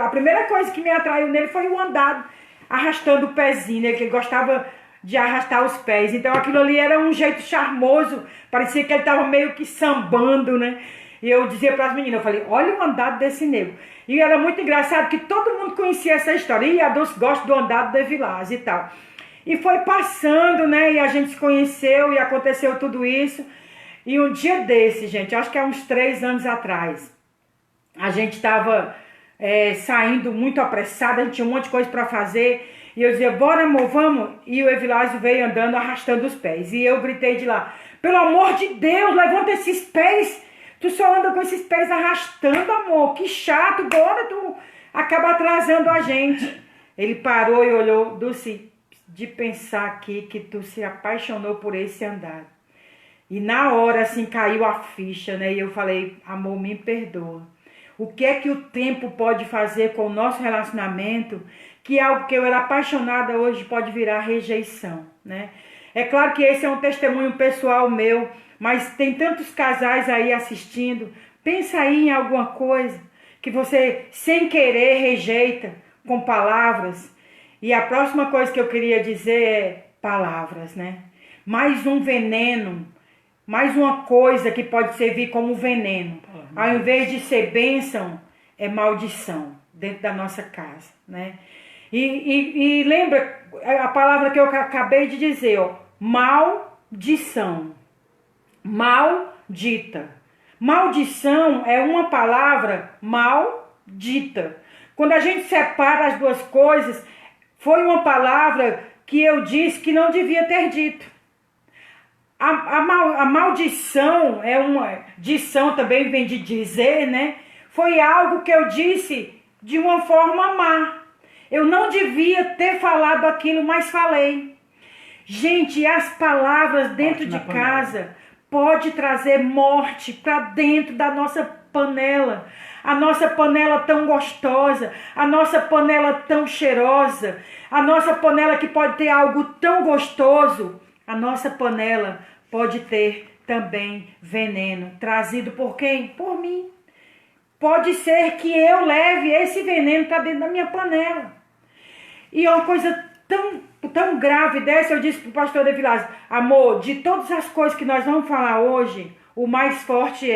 A primeira coisa que me atraiu nele foi o andar arrastando o pezinho, né? Que ele gostava de arrastar os pés. Então aquilo ali era um jeito charmoso, parecia que ele estava meio que sambando, né? E eu dizia para as meninas, eu falei, olha o andado desse nego. E era muito engraçado que todo mundo conhecia essa história. E a Dulce gosta do andado do Evilásio e tal. E foi passando, né? E a gente se conheceu e aconteceu tudo isso. E um dia desse, gente, acho que há uns 3 anos atrás, a gente estava saindo muito apressada, a gente tinha um monte de coisa para fazer. E eu dizia, bora amor, vamos. E o Evilásio veio andando, arrastando os pés. E eu gritei de lá, pelo amor de Deus, levanta esses pés. Tu só anda com esses pés arrastando, amor. Que chato, bora, tu acaba atrasando a gente. Ele parou e olhou, Dulce, de pensar aqui que tu se apaixonou por esse andar. E na hora, assim, caiu a ficha, né? E eu falei, amor, me perdoa. O que é que o tempo pode fazer com o nosso relacionamento, que é algo que eu era apaixonada hoje pode virar rejeição, né? É claro que esse é um testemunho pessoal meu, mas tem tantos casais aí assistindo. Pensa aí em alguma coisa que você, sem querer, rejeita com palavras. E a próxima coisa que eu queria dizer é palavras, né? Mais um veneno, mais uma coisa que pode servir como veneno. Ao invés de ser bênção, é maldição dentro da nossa casa, né? E lembra a palavra que eu acabei de dizer, ó, maldição. Maldita. Maldição é uma palavra maldita. Quando a gente separa as duas coisas, foi uma palavra que eu disse que não devia ter dito. A maldição é uma dição, também vem de dizer, né? Foi algo que eu disse de uma forma má. Eu não devia ter falado aquilo, mas falei. Gente, as palavras dentro de casa pode trazer morte para dentro da nossa panela. A nossa panela tão gostosa, a nossa panela tão cheirosa, a nossa panela que pode ter algo tão gostoso, a nossa panela pode ter também veneno. Trazido por quem? Por mim. Pode ser que eu leve esse veneno para dentro da minha panela. E uma coisa tão grave dessa, eu disse para o pastor de Vilásio, amor, de todas as coisas que nós vamos falar hoje, o mais forte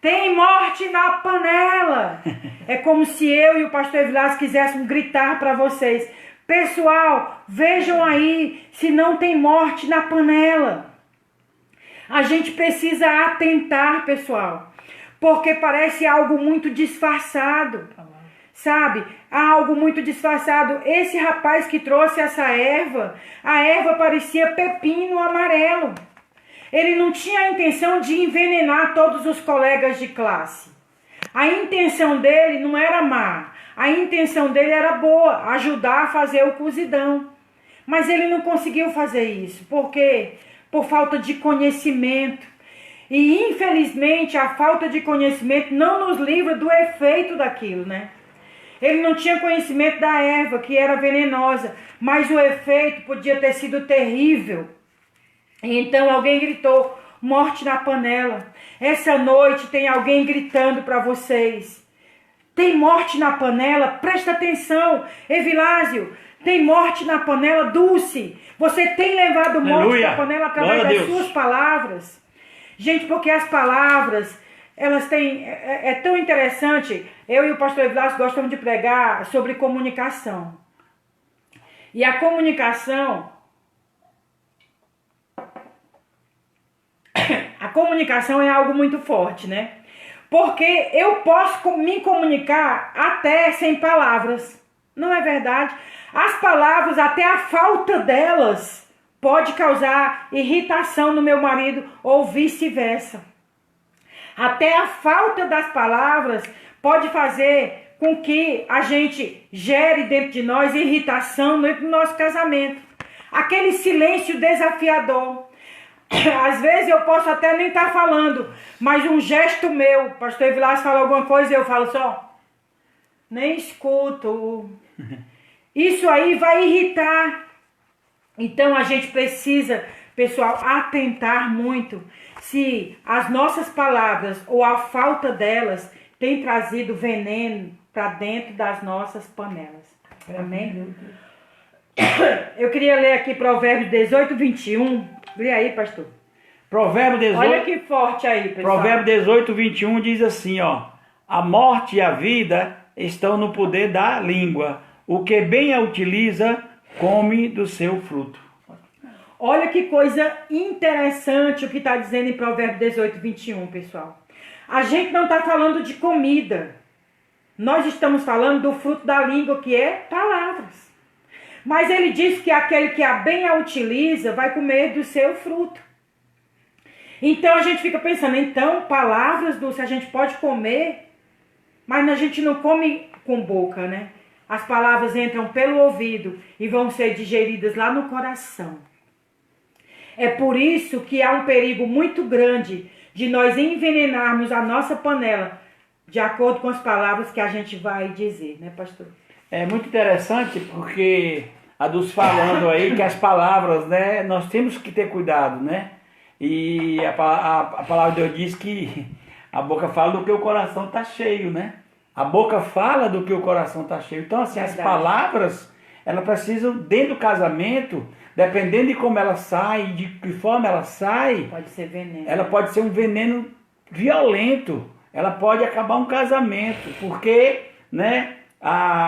tem morte na panela. É como se eu e o pastor Evilásio quiséssemos gritar para vocês, pessoal, vejam aí se não tem morte na panela. A gente precisa atentar, pessoal, porque parece algo muito disfarçado. Sabe, algo muito disfarçado. Esse rapaz que trouxe essa erva, a erva parecia pepino amarelo. Ele não tinha a intenção de envenenar todos os colegas de classe. A intenção dele não era má. A intenção dele era boa, ajudar a fazer o cozidão. Mas ele não conseguiu fazer isso. Por quê? Por falta de conhecimento. E infelizmente a falta de conhecimento não nos livra do efeito daquilo, né? Ele não tinha conhecimento da erva, que era venenosa, mas o efeito podia ter sido terrível. Então alguém gritou, morte na panela. Essa noite tem alguém gritando para vocês. Tem morte na panela? Presta atenção. Evilásio, tem morte na panela? Dulce, você tem levado morte na panela através das suas palavras? Gente, porque as palavras, elas têm... É tão interessante. Eu e o pastor Evilásio gostamos de pregar sobre comunicação. E a comunicação... A comunicação é algo muito forte, né? Porque eu posso me comunicar até sem palavras. Não é verdade? As palavras, até a falta delas, pode causar irritação no meu marido ou vice-versa. Até a falta das palavras pode fazer com que a gente gere dentro de nós irritação no nosso casamento. Aquele silêncio desafiador. Às vezes eu posso até nem estar falando, mas um gesto meu, pastor Evilásio fala alguma coisa e eu falo só, nem escuto. Isso aí vai irritar. Então a gente precisa, pessoal, atentar muito se as nossas palavras ou a falta delas tem trazido veneno para dentro das nossas panelas. Amém? Eu queria ler aqui Provérbios 18, 21. Lê aí, pastor. Provérbio 18. Olha que forte aí, pessoal. Provérbio 18, 21 diz assim, ó. A morte e a vida estão no poder da língua. O que bem a utiliza, come do seu fruto. Olha que coisa interessante o que está dizendo em Provérbio 18, 21, pessoal. A gente não está falando de comida. Nós estamos falando do fruto da língua, que é palavras. Mas ele diz que aquele que a bem a utiliza vai comer do seu fruto. Então a gente fica pensando, então palavras, Dulce, a gente pode comer, mas a gente não come com boca, né? As palavras entram pelo ouvido e vão ser digeridas lá no coração. É por isso que há um perigo muito grande de nós envenenarmos a nossa panela de acordo com as palavras que a gente vai dizer, né, pastor? É muito interessante porque a Dulce falando aí que as palavras, né, nós temos que ter cuidado, né? E a palavra de Deus diz que a boca fala do que o coração está cheio, né? A boca fala do que o coração está cheio. Então, assim, as palavras, elas precisam, dentro do casamento, dependendo de como ela sai, de que forma ela sai, pode ser veneno. Ela pode ser um veneno violento. Ela pode acabar um casamento, porque, né?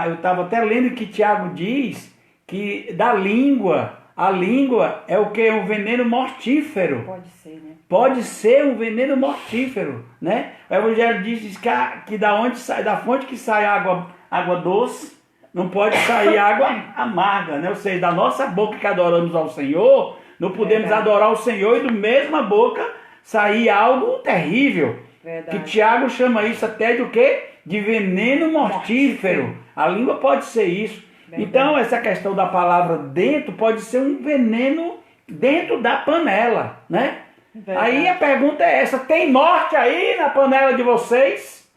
Eu estava até lendo que Tiago diz que da língua, a língua é o que? Um veneno mortífero. Pode ser, né? Pode ser um veneno mortífero, né? O Evangelho diz que da fonte que sai água doce, não pode sair água amarga, né? Ou seja, da nossa boca que adoramos ao Senhor, Não podemos adorar o Senhor e do mesma boca sair algo terrível. Verdade. Que Tiago chama isso até de o quê? De veneno mortífero. A língua pode ser isso. Verdade. Então, essa questão da palavra dentro pode ser um veneno dentro da panela, né? Verdade. Aí a pergunta é essa: tem morte aí na panela de vocês?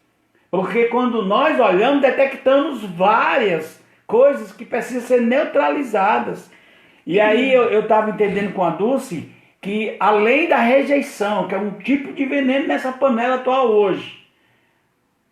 Porque quando nós olhamos, detectamos várias coisas que precisam ser neutralizadas. E aí eu estava entendendo com a Dulce que além da rejeição, que é um tipo de veneno nessa panela atual hoje,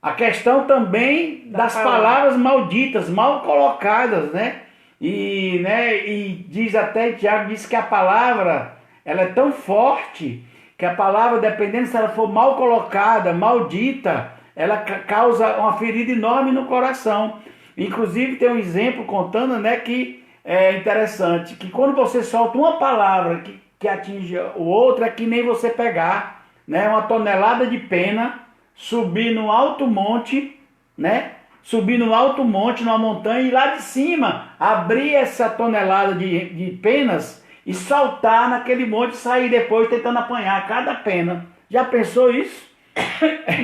a questão também das palavras malditas, mal colocadas, né? E diz até, Tiago diz que a palavra, ela é tão forte, que a palavra, dependendo se ela for mal colocada, maldita, ela causa uma ferida enorme no coração. Inclusive tem um exemplo contando, né, que é interessante, que quando você solta uma palavra que atinge o outro, é que nem você pegar, né, uma tonelada de pena, subir no alto monte, né, subir no alto monte, numa montanha, e lá de cima abrir essa tonelada de penas e saltar naquele monte e sair depois tentando apanhar cada pena. Já pensou isso?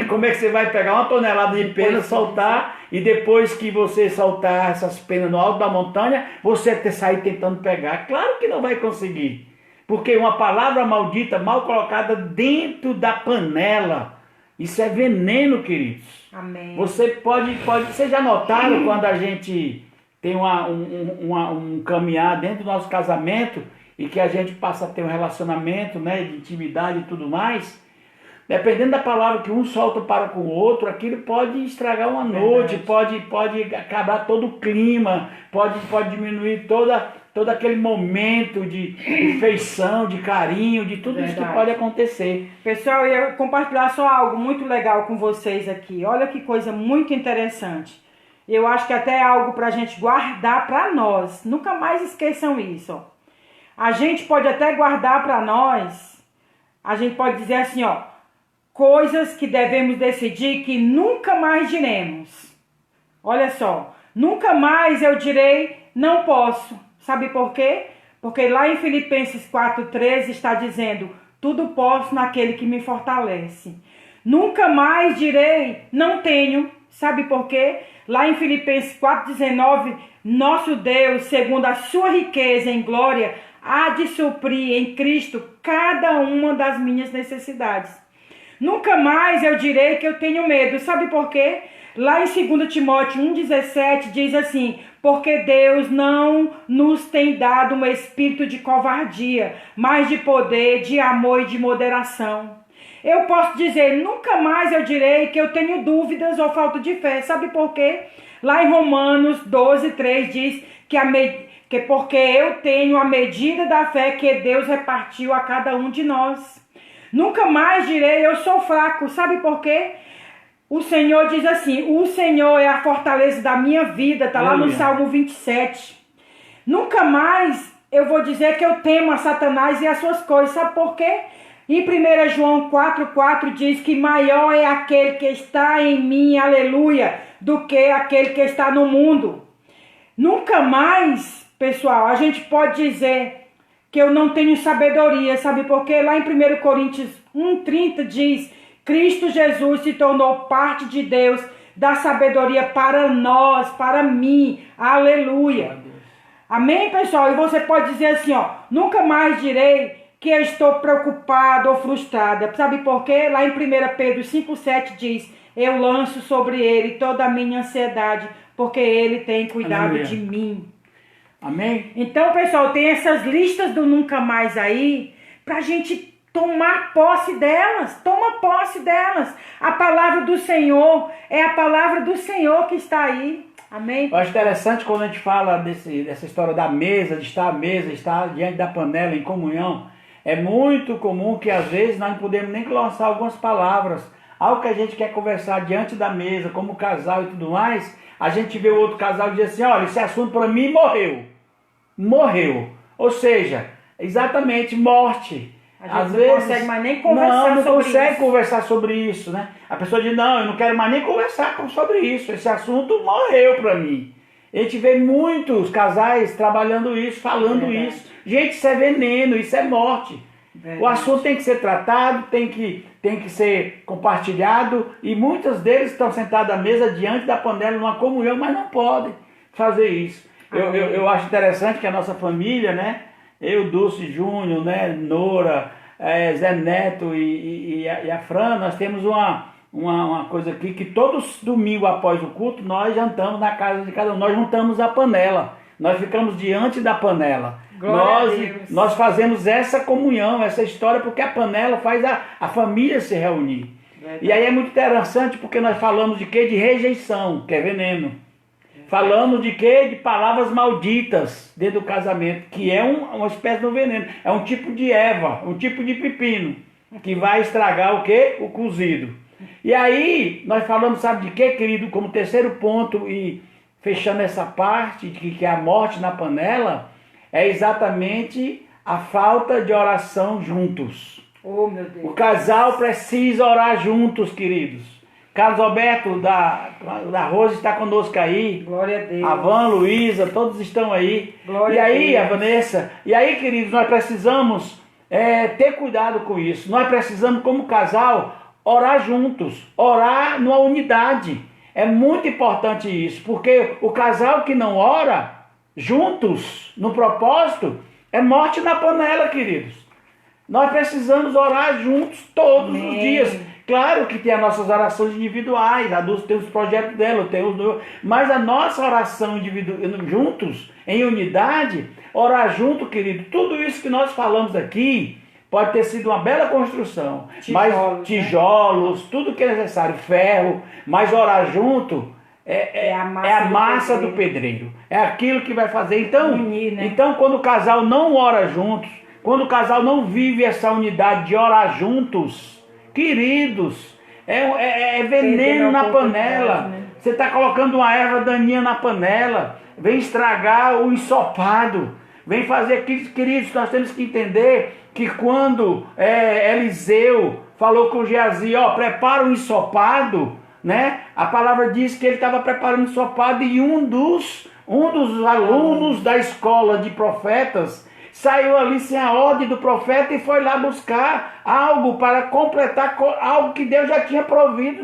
Como é que você vai pegar uma tonelada de pena, soltar, e depois que você soltar essas penas no alto da montanha, você sair tentando pegar? Claro que não vai conseguir. Porque uma palavra maldita, mal colocada dentro da panela, isso é veneno, queridos. Amém. Vocês já notaram quando a gente tem um caminhar dentro do nosso casamento e que a gente passa a ter um relacionamento, né, de intimidade e tudo mais? Dependendo da palavra que um solta para com o outro, aquilo pode estragar uma noite, pode acabar todo o clima, pode diminuir todo aquele momento de feição, de carinho, de tudo isso que pode acontecer. Pessoal, eu ia compartilhar só algo muito legal com vocês aqui. Olha que coisa muito interessante. Eu acho que até é algo para a gente guardar para nós. Nunca mais esqueçam isso. Ó. A gente pode até guardar para nós, a gente pode dizer assim, ó, coisas que devemos decidir que nunca mais diremos. Olha só, nunca mais eu direi não posso. Sabe por quê? Porque lá em Filipenses 4,13 está dizendo, tudo posso naquele que me fortalece. Nunca mais direi não tenho. Sabe por quê? Lá em Filipenses 4,19, nosso Deus, segundo a sua riqueza em glória, há de suprir em Cristo cada uma das minhas necessidades. Nunca mais eu direi que eu tenho medo. Sabe por quê? Lá em 2 Timóteo 1,17 diz assim, porque Deus não nos tem dado um espírito de covardia, mas de poder, de amor e de moderação. Eu posso dizer, nunca mais eu direi que eu tenho dúvidas ou falta de fé. Sabe por quê? Lá em Romanos 12,3 diz que porque eu tenho a medida da fé que Deus repartiu a cada um de nós. Nunca mais direi, eu sou fraco. Sabe por quê? O Senhor diz assim, o Senhor é a fortaleza da minha vida. Está lá no Salmo 27. Nunca mais eu vou dizer que eu temo a Satanás e as suas coisas. Sabe por quê? Em 1 João 4,4 diz que maior é aquele que está em mim, aleluia, do que aquele que está no mundo. Nunca mais, pessoal, a gente pode dizer que eu não tenho sabedoria, sabe por quê? Lá em 1 Coríntios 1,30 diz, Cristo Jesus se tornou parte de Deus, da sabedoria para nós, para mim, aleluia. Amém, pessoal? E você pode dizer assim, ó, nunca mais direi que eu estou preocupada ou frustrada. Sabe por quê? Lá em 1 Pedro 5,7 diz, eu lanço sobre ele toda a minha ansiedade, porque ele tem cuidado de mim. Amém? Então, pessoal, tem essas listas do nunca mais aí, pra gente tomar posse delas. Toma posse delas. A palavra do Senhor, é a palavra do Senhor que está aí. Amém? Eu acho interessante quando a gente fala dessa história da mesa, de estar à mesa, estar diante da panela em comunhão. É muito comum que às vezes nós não podemos nem lançar algumas palavras. Algo que a gente quer conversar diante da mesa, como casal e tudo mais, a gente vê o outro casal e diz assim, olha, esse assunto para mim morreu. Morreu. Ou seja, exatamente morte. A gente às vezes não consegue mais nem conversar não consegue conversar sobre isso, né? A pessoa diz, não, eu não quero mais nem conversar sobre isso. Esse assunto morreu para mim. A gente vê muitos casais trabalhando isso, falando isso. Gente, isso é veneno, isso é morte. O assunto tem que ser tratado, tem que ser compartilhado, e muitos deles estão sentados à mesa diante da panela numa comunhão, mas não podem fazer isso. Eu acho interessante que a nossa família, né? Eu, Dulce Júnior, né? Nora, Zé Neto e a Fran, nós temos uma coisa aqui, que todos domingos após o culto nós jantamos na casa de cada um, nós juntamos a panela, nós ficamos diante da panela. Nós fazemos essa comunhão, essa história, porque a panela faz a família se reunir. Verdade. E aí é muito interessante, porque nós falamos de quê? De rejeição, que é veneno. Falamos de quê? De palavras malditas dentro do casamento, que é uma espécie de veneno. É um tipo de erva, um tipo de pepino, que vai estragar o quê? O cozido. E aí nós falamos, sabe de quê, querido? Como terceiro ponto, e fechando essa parte, de que é a morte na panela, é exatamente a falta de oração juntos. Oh, meu Deus. O casal precisa orar juntos, queridos. Carlos Alberto da Rose está conosco aí. Glória a Deus. A Van, Luísa, todos estão aí. Glória e aí, a Deus. A Vanessa. E aí, queridos, nós precisamos ter cuidado com isso. Nós precisamos, como casal, orar juntos. Orar numa unidade. É muito importante isso, porque o casal que não ora juntos, no propósito, é morte na panela, queridos. Nós precisamos orar juntos todos os dias. Claro que tem as nossas orações individuais, a Dulce tem os projetos dela, tem os meus, mas a nossa oração juntos, em unidade, orar junto, querido, tudo isso que nós falamos aqui pode ter sido uma bela construção, mas tijolos, tudo que é necessário, ferro, mas orar junto é a massa do pedreiro. É aquilo que vai fazer. Então, então, quando o casal não ora juntos, quando o casal não vive essa unidade de orar juntos, queridos, é veneno na panela. Né? Você está colocando uma erva daninha na panela, vem estragar o ensopado, vem fazer... Queridos, nós temos que entender que quando Eliseu falou com Geazi, prepara o ensopado, né? A palavra diz que ele estava preparando o ensopado, e um dos alunos da escola de profetas saiu ali sem a ordem do profeta e foi lá buscar algo para completar algo que Deus já tinha provido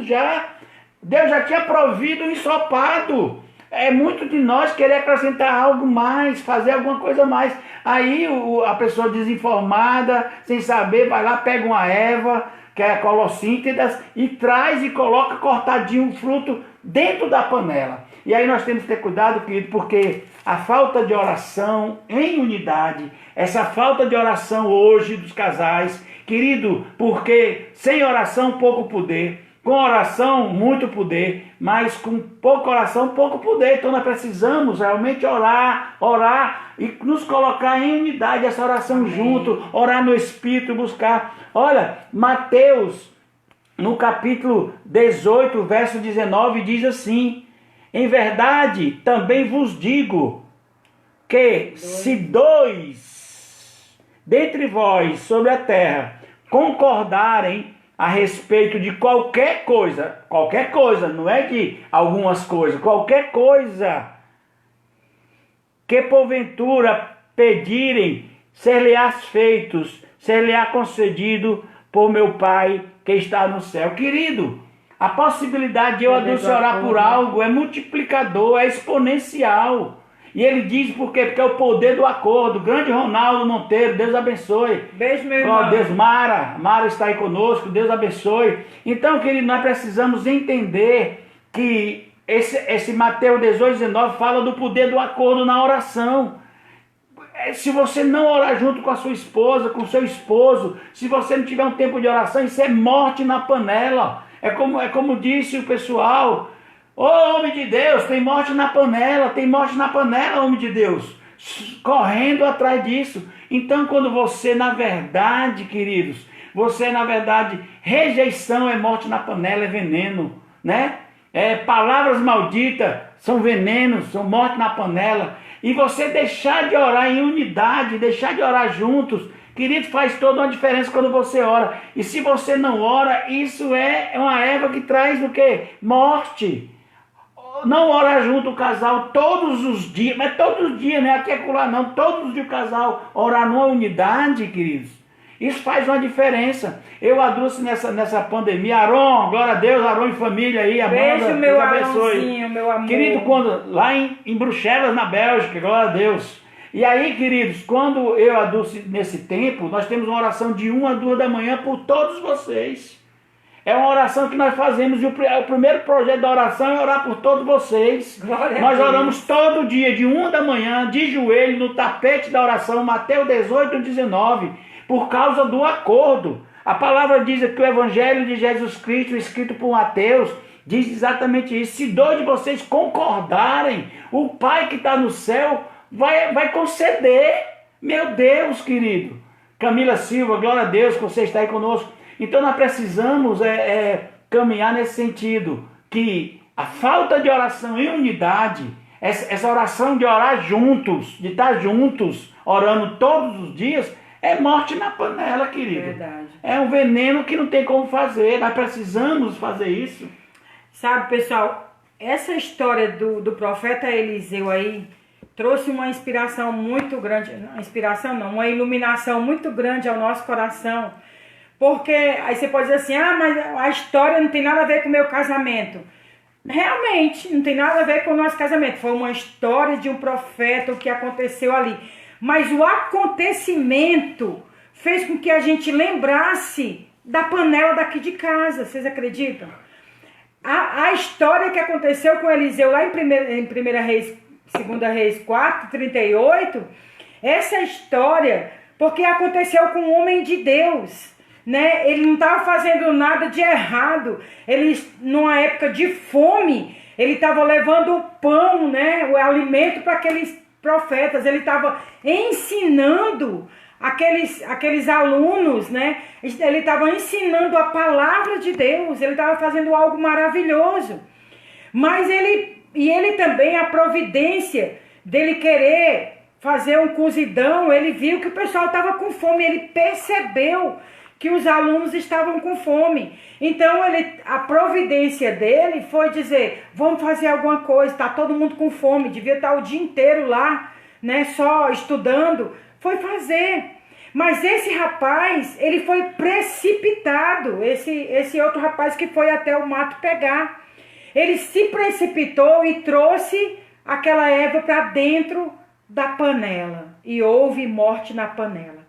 Deus já tinha provido o ensopado. É muito de nós querer acrescentar algo mais, fazer alguma coisa mais. Aí a pessoa desinformada, sem saber, vai lá, pega uma erva, que é a colossíntedas, e traz e coloca cortadinho o fruto dentro da panela. E aí nós temos que ter cuidado, querido, porque a falta de oração em unidade, essa falta de oração hoje dos casais, querido, porque sem oração pouco poder, com oração muito poder, mas com pouca oração pouco poder. Então nós precisamos realmente orar e nos colocar em unidade, essa oração junto, orar no Espírito, buscar. Olha, Mateus, no capítulo 18, verso 19, diz assim: em verdade, também vos digo que se dois dentre vós sobre a terra concordarem a respeito de qualquer coisa, não é de algumas coisas, qualquer coisa que porventura pedirem, ser-lhe-ás feitos, ser-lhe-á concedido por meu Pai que está no céu. Querido, a possibilidade de eu orar por algo é multiplicador, é exponencial. E ele diz por quê? Porque é o poder do acordo. Grande Ronaldo Monteiro, Deus abençoe. Beijo, meu irmão. Deus, Mara está aí conosco, Deus abençoe. Então, querido, nós precisamos entender que esse Mateus 18, 19 fala do poder do acordo na oração. Se você não orar junto com a sua esposa, com o seu esposo, se você não tiver um tempo de oração, isso é morte na panela. É como disse o pessoal: ô homem de Deus, tem morte na panela, homem de Deus, correndo atrás disso. Então, quando você, na verdade, queridos, rejeição é morte na panela, é veneno, né? Palavras malditas são venenos, são morte na panela. E você deixar de orar em unidade, deixar de orar juntos, querido, faz toda uma diferença quando você ora. E se você não ora, isso é uma erva que traz o quê? Morte. não ora junto o casal todos os dias, mas todos os dias, não é aqui acolá não, todos os dias o casal orar numa unidade, queridos. Isso faz uma diferença. Eu adoço nessa pandemia. Aron, glória a Deus, Aron e família aí, Amanda, Beijo, meu Deus abençoe. Aronzinho, meu amor. Querido, quando, lá em Bruxelas, na Bélgica, glória a Deus. E aí, queridos, quando eu adoço nesse tempo, nós temos uma oração de 1 a 2 da manhã por todos vocês. É uma oração que nós fazemos, e o primeiro projeto da oração é orar por todos vocês. Nós oramos todo dia, de 1 da manhã, de joelho, no tapete da oração, Mateus 18, 19, por causa do acordo. A palavra diz que o Evangelho de Jesus Cristo, escrito por Mateus, diz exatamente isso. Se dois de vocês concordarem, o Pai que está no céu vai conceder. Meu Deus, querido. Camila Silva, glória a Deus que você está aí conosco. Então nós precisamos caminhar nesse sentido, que a falta de oração em unidade, essa oração de orar juntos, de estar juntos, orando todos os dias, é morte na panela, querido. Verdade. É um veneno que não tem como fazer. Nós precisamos fazer isso. Sabe, pessoal, essa história do profeta Eliseu aí trouxe uma inspiração muito grande, uma iluminação muito grande ao nosso coração. Porque aí você pode dizer assim, mas a história não tem nada a ver com o meu casamento. Realmente, não tem nada a ver com o nosso casamento. Foi uma história de um profeta, o que aconteceu ali. Mas o acontecimento fez com que a gente lembrasse da panela daqui de casa. Vocês acreditam? A história que aconteceu com Eliseu lá em 1 Reis, 2 Reis 4, 38, essa história, porque aconteceu com um homem de Deus, né? Ele não estava fazendo nada de errado. Ele, numa época de fome, ele estava levando o pão, né? O alimento para aqueles profetas. Ele estava ensinando aqueles alunos, né? Ele estava ensinando a palavra de Deus. Ele estava fazendo algo maravilhoso. Mas ele também, a providência dele querer fazer um cozidão, ele viu que o pessoal estava com fome. Ele percebeu que os alunos estavam com fome. Então a providência dele foi dizer, vamos fazer alguma coisa, está todo mundo com fome, devia estar o dia inteiro lá, né, só estudando. Foi fazer. Mas esse rapaz, ele foi precipitado, esse outro rapaz que foi até o mato pegar. Ele se precipitou e trouxe aquela erva para dentro da panela. E houve morte na panela.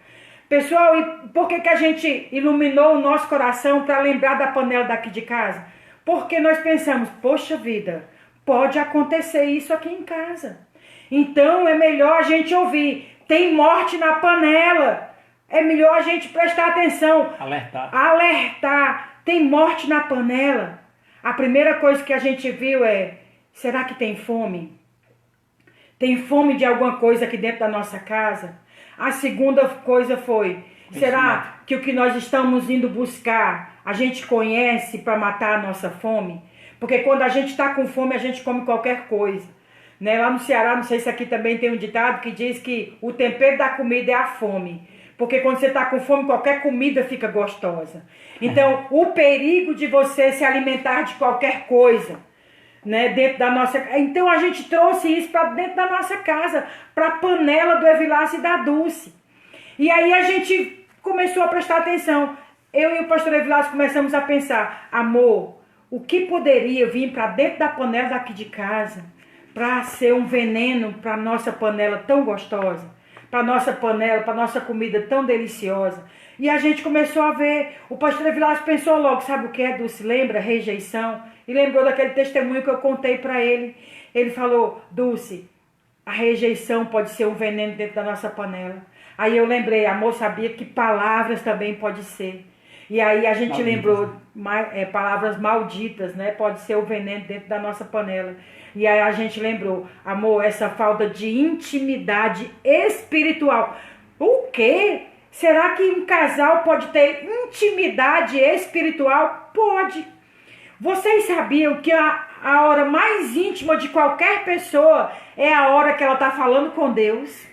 Pessoal, e por que a gente iluminou o nosso coração para lembrar da panela daqui de casa? Porque nós pensamos, poxa vida, pode acontecer isso aqui em casa. Então é melhor a gente ouvir, tem morte na panela. É melhor a gente prestar atenção. Alertar. Tem morte na panela. A primeira coisa que a gente viu será que tem fome? Tem fome de alguma coisa aqui dentro da nossa casa? A segunda coisa foi, será que o que nós estamos indo buscar, a gente conhece para matar a nossa fome? Porque quando a gente está com fome, a gente come qualquer coisa. Né? Lá no Ceará, não sei se aqui também tem um ditado que diz que o tempero da comida é a fome. Porque quando você está com fome, qualquer comida fica gostosa. Então, o perigo de você se alimentar de qualquer coisa, né, dentro da nossa... Então, a gente trouxe isso para dentro da nossa casa, para a panela do Evilásio e da Dulce. E aí a gente começou a prestar atenção. Eu e o pastor Evilásio começamos a pensar, amor, o que poderia vir para dentro da panela daqui de casa para ser um veneno para a nossa panela tão gostosa? Para nossa panela, para nossa comida tão deliciosa. E a gente começou a ver, o pastor Evilásio pensou logo, sabe o que é, Dulce? Lembra? Rejeição. E lembrou daquele testemunho que eu contei para ele. Ele falou, Dulce, a rejeição pode ser um veneno dentro da nossa panela. Aí eu lembrei, amor, sabia que palavras também pode ser. E aí a gente lembrou, palavras malditas, né? Pode ser o veneno dentro da nossa panela. E aí a gente lembrou, amor, essa falta de intimidade espiritual. O quê? Será que um casal pode ter intimidade espiritual? Pode. Vocês sabiam que a hora mais íntima de qualquer pessoa é a hora que ela está falando com Deus?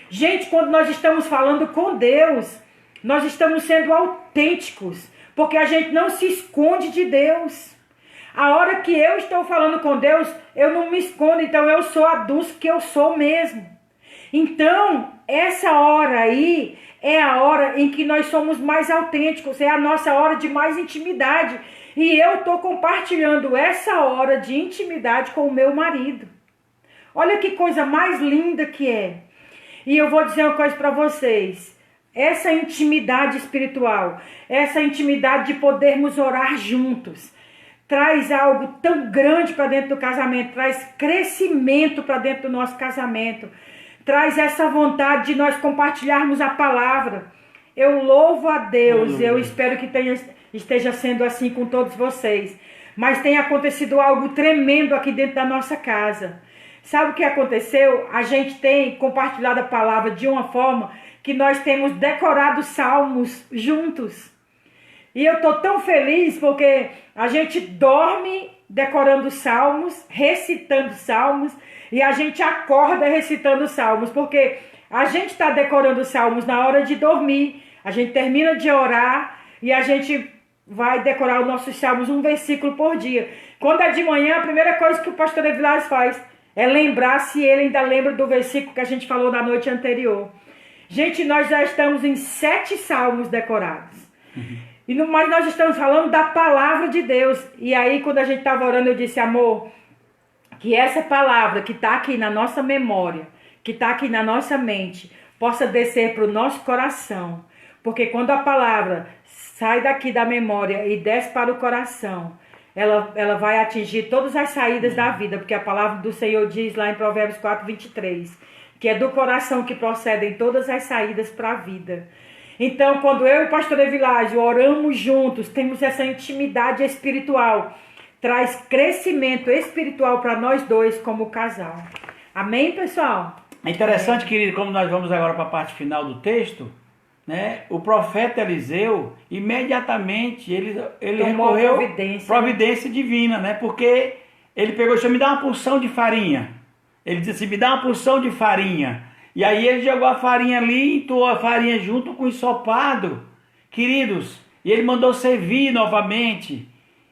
Gente, quando nós estamos falando com Deus, nós estamos sendo autênticos, porque a gente não se esconde de Deus. A hora que eu estou falando com Deus, eu não me escondo, então eu sou a Dulce que eu sou mesmo. Então, essa hora aí é a hora em que nós somos mais autênticos, é a nossa hora de mais intimidade. E eu estou compartilhando essa hora de intimidade com o meu marido. Olha que coisa mais linda que é. E eu vou dizer uma coisa para vocês. Essa intimidade espiritual, essa intimidade de podermos orar juntos, traz algo tão grande para dentro do casamento, traz crescimento para dentro do nosso casamento, traz essa vontade de nós compartilharmos a palavra. Eu louvo a Deus, eu espero que esteja sendo assim com todos vocês, mas tem acontecido algo tremendo aqui dentro da nossa casa. Sabe o que aconteceu? A gente tem compartilhado a palavra de uma forma que nós temos decorado salmos juntos. E eu estou tão feliz porque a gente dorme decorando salmos, recitando salmos, e a gente acorda recitando salmos, porque a gente está decorando salmos na hora de dormir, a gente termina de orar e a gente vai decorar os nossos salmos um versículo por dia. Quando é de manhã, a primeira coisa que o pastor Evilares faz é lembrar se ele ainda lembra do versículo que a gente falou na noite anterior. Gente, nós já estamos em 7 salmos decorados. Mas nós estamos falando da palavra de Deus. E aí, quando a gente estava orando, eu disse, amor, que essa palavra que está aqui na nossa memória, que está aqui na nossa mente, possa descer para o nosso coração. Porque quando a palavra sai daqui da memória e desce para o coração, ela vai atingir todas as saídas da vida. Porque a palavra do Senhor diz lá em Provérbios 4:23, que é do coração que procedem todas as saídas para a vida. Então, quando eu e o pastor Evilásio oramos juntos, temos essa intimidade espiritual, traz crescimento espiritual para nós dois como casal. Amém, pessoal? É interessante, querido, como nós vamos agora para a parte final do texto, né? O profeta Eliseu, imediatamente, ele recorreu à providência divina, né? Porque ele pegou e disse, me dá uma porção de farinha. Ele disse assim, me dá uma porção de farinha. E aí ele jogou a farinha ali, entoou a farinha junto com o ensopado, queridos, e ele mandou servir novamente.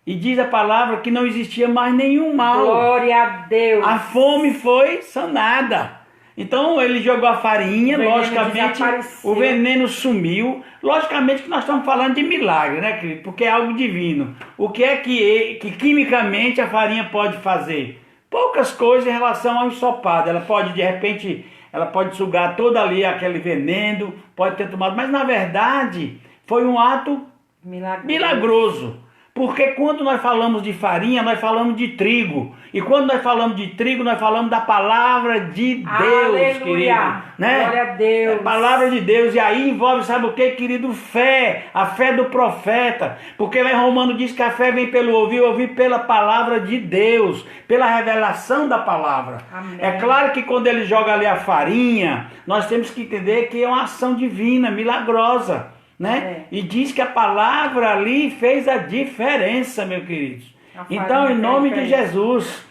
E diz a palavra que não existia mais nenhum mal. Glória a Deus. A fome foi sanada. Então ele jogou a farinha, logicamente o veneno sumiu. Logicamente que nós estamos falando de milagre, né, querido? Porque é algo divino. O que é que quimicamente a farinha pode fazer? Poucas coisas em relação ao ensopado. Ela pode, de repente, ela pode sugar todo ali aquele veneno, pode ter tomado. Mas, na verdade, foi um ato milagroso. Porque quando nós falamos de farinha, nós falamos de trigo. E quando nós falamos de trigo, nós falamos da palavra de Deus, aleluia, querido. Né? Glória a Deus. É a palavra de Deus. E aí envolve, sabe o que, querido? Fé. A fé do profeta. Porque lá em Romano diz que a fé vem pelo ouvir pela palavra de Deus. Pela revelação da palavra. Amém. É claro que quando ele joga ali a farinha, nós temos que entender que é uma ação divina, milagrosa. Né? E diz que a palavra ali fez a diferença, meus queridos. Então, em nome de Jesus,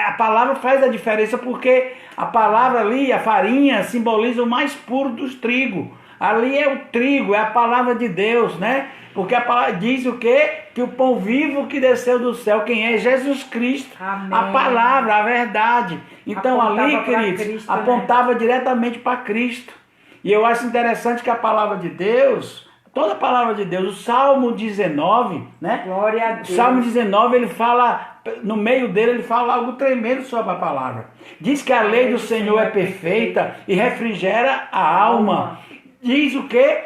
a palavra faz a diferença, porque a palavra ali, a farinha, simboliza o mais puro dos trigos. Ali é o trigo, é a palavra de Deus, né? Porque a palavra diz o quê? Que o pão vivo que desceu do céu, quem é? Jesus Cristo. Amém. A palavra, a verdade. Então Apontava ali, queridos, Cristo, apontava diretamente para Cristo. E eu acho interessante que a palavra de Deus, toda a palavra de Deus, o Salmo 19, né? Glória a Deus. O Salmo 19, ele fala, no meio dele, ele fala algo tremendo sobre a palavra. Diz que a lei do Senhor é perfeita e refrigera a alma. Diz o quê?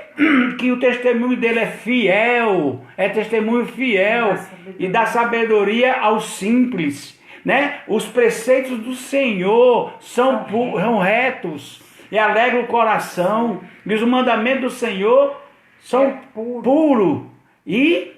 Que o testemunho dele é fiel, é testemunho fiel e dá sabedoria aos simples, né? Os preceitos do Senhor são retos. E alegra o coração. E os mandamentos do Senhor são puros. E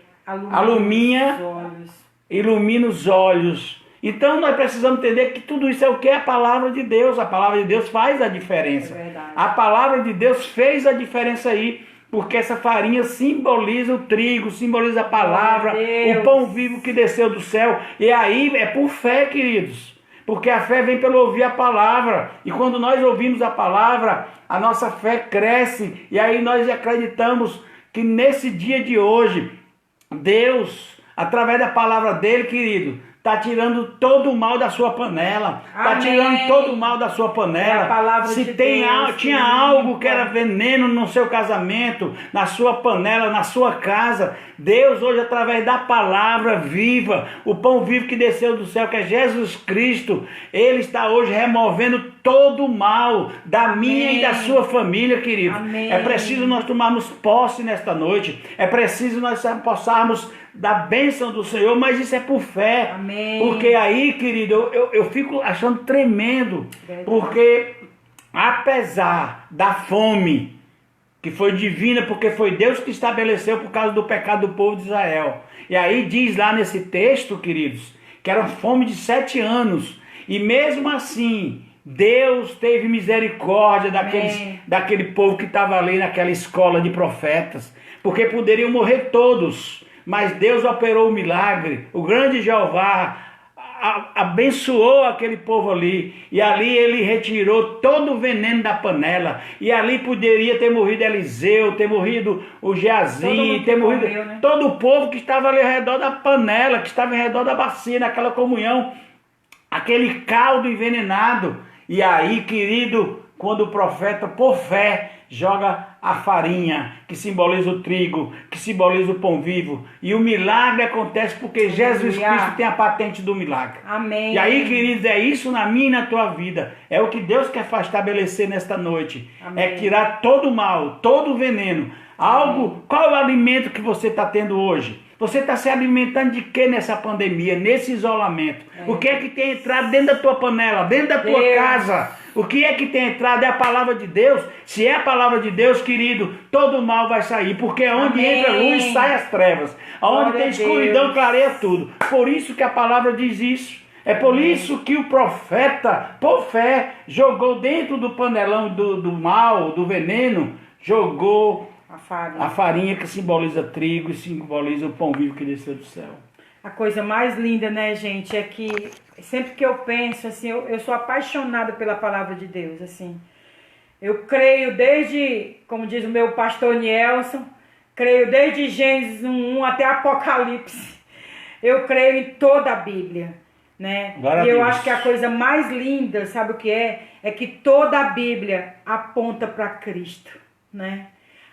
ilumina os olhos. Então nós precisamos entender que tudo isso é o que? A palavra de Deus. A palavra de Deus faz a diferença. A palavra de Deus fez a diferença aí. Porque essa farinha simboliza o trigo, simboliza a palavra, o pão vivo que desceu do céu. E aí é por fé, queridos. Porque a fé vem pelo ouvir a palavra. E quando nós ouvimos a palavra, a nossa fé cresce. E aí nós acreditamos que nesse dia de hoje, Deus, através da palavra dele, querido, está tirando todo o mal da sua panela. Está tirando todo o mal da sua panela. É a palavra Se de tem Deus, tinha que algo limpa. que era veneno no seu casamento, na sua panela, na sua casa, Deus hoje, através da palavra viva, o pão vivo que desceu do céu, que é Jesus Cristo, Ele está hoje removendo todo o mal da minha e da sua família, querido. Amém. É preciso nós tomarmos posse nesta noite. É preciso nós possarmos da bênção do Senhor, mas isso é por fé. Amém. Porque aí, querido, eu fico achando tremendo. Verdade. Porque apesar da fome, que foi divina, porque foi Deus que estabeleceu por causa do pecado do povo de Israel. E aí diz lá nesse texto, queridos, que era fome de 7 anos. E mesmo assim, Deus teve misericórdia daquele povo que estava ali naquela escola de profetas. Porque poderiam morrer todos. Mas Deus operou o milagre. O grande Jeová abençoou aquele povo ali. E ali ele retirou todo o veneno da panela. E ali poderia ter morrido Eliseu, ter morrido o Geazi, ter morrido todo o povo que estava ali ao redor da panela, que estava ao redor da bacia, naquela comunhão. Aquele caldo envenenado. E aí, querido, quando o profeta, por fé, joga a farinha, que simboliza o trigo, que simboliza o pão vivo. E o milagre acontece porque Jesus Cristo tem a patente do milagre. Amém. E aí, queridos, é isso na minha e na tua vida. É o que Deus quer estabelecer nesta noite. Amém. É tirar todo o mal, todo o veneno. Qual é o alimento que você está tendo hoje? Você está se alimentando de quê nessa pandemia, nesse isolamento? O que é que tem entrado dentro da tua panela, dentro da tua casa? O que é que tem entrado? É a palavra de Deus? Se é a palavra de Deus, querido, todo o mal vai sair. Porque onde entra a luz, sai as trevas. Onde tem escuridão, clareia tudo. Por isso que a palavra diz isso. É por isso que o profeta, por fé, jogou dentro do panelão do mal, do veneno, jogou a farinha que simboliza trigo e simboliza o pão vivo que desceu do céu. A coisa mais linda, né, gente, é que sempre que eu penso, assim, eu sou apaixonada pela palavra de Deus, assim. Eu creio desde, como diz o meu pastor Nielson, creio desde Gênesis 1 até Apocalipse. Eu creio em toda a Bíblia, né? Glória a E eu Deus. acho que a coisa mais linda, sabe o que é? É que toda a Bíblia aponta para Cristo, né?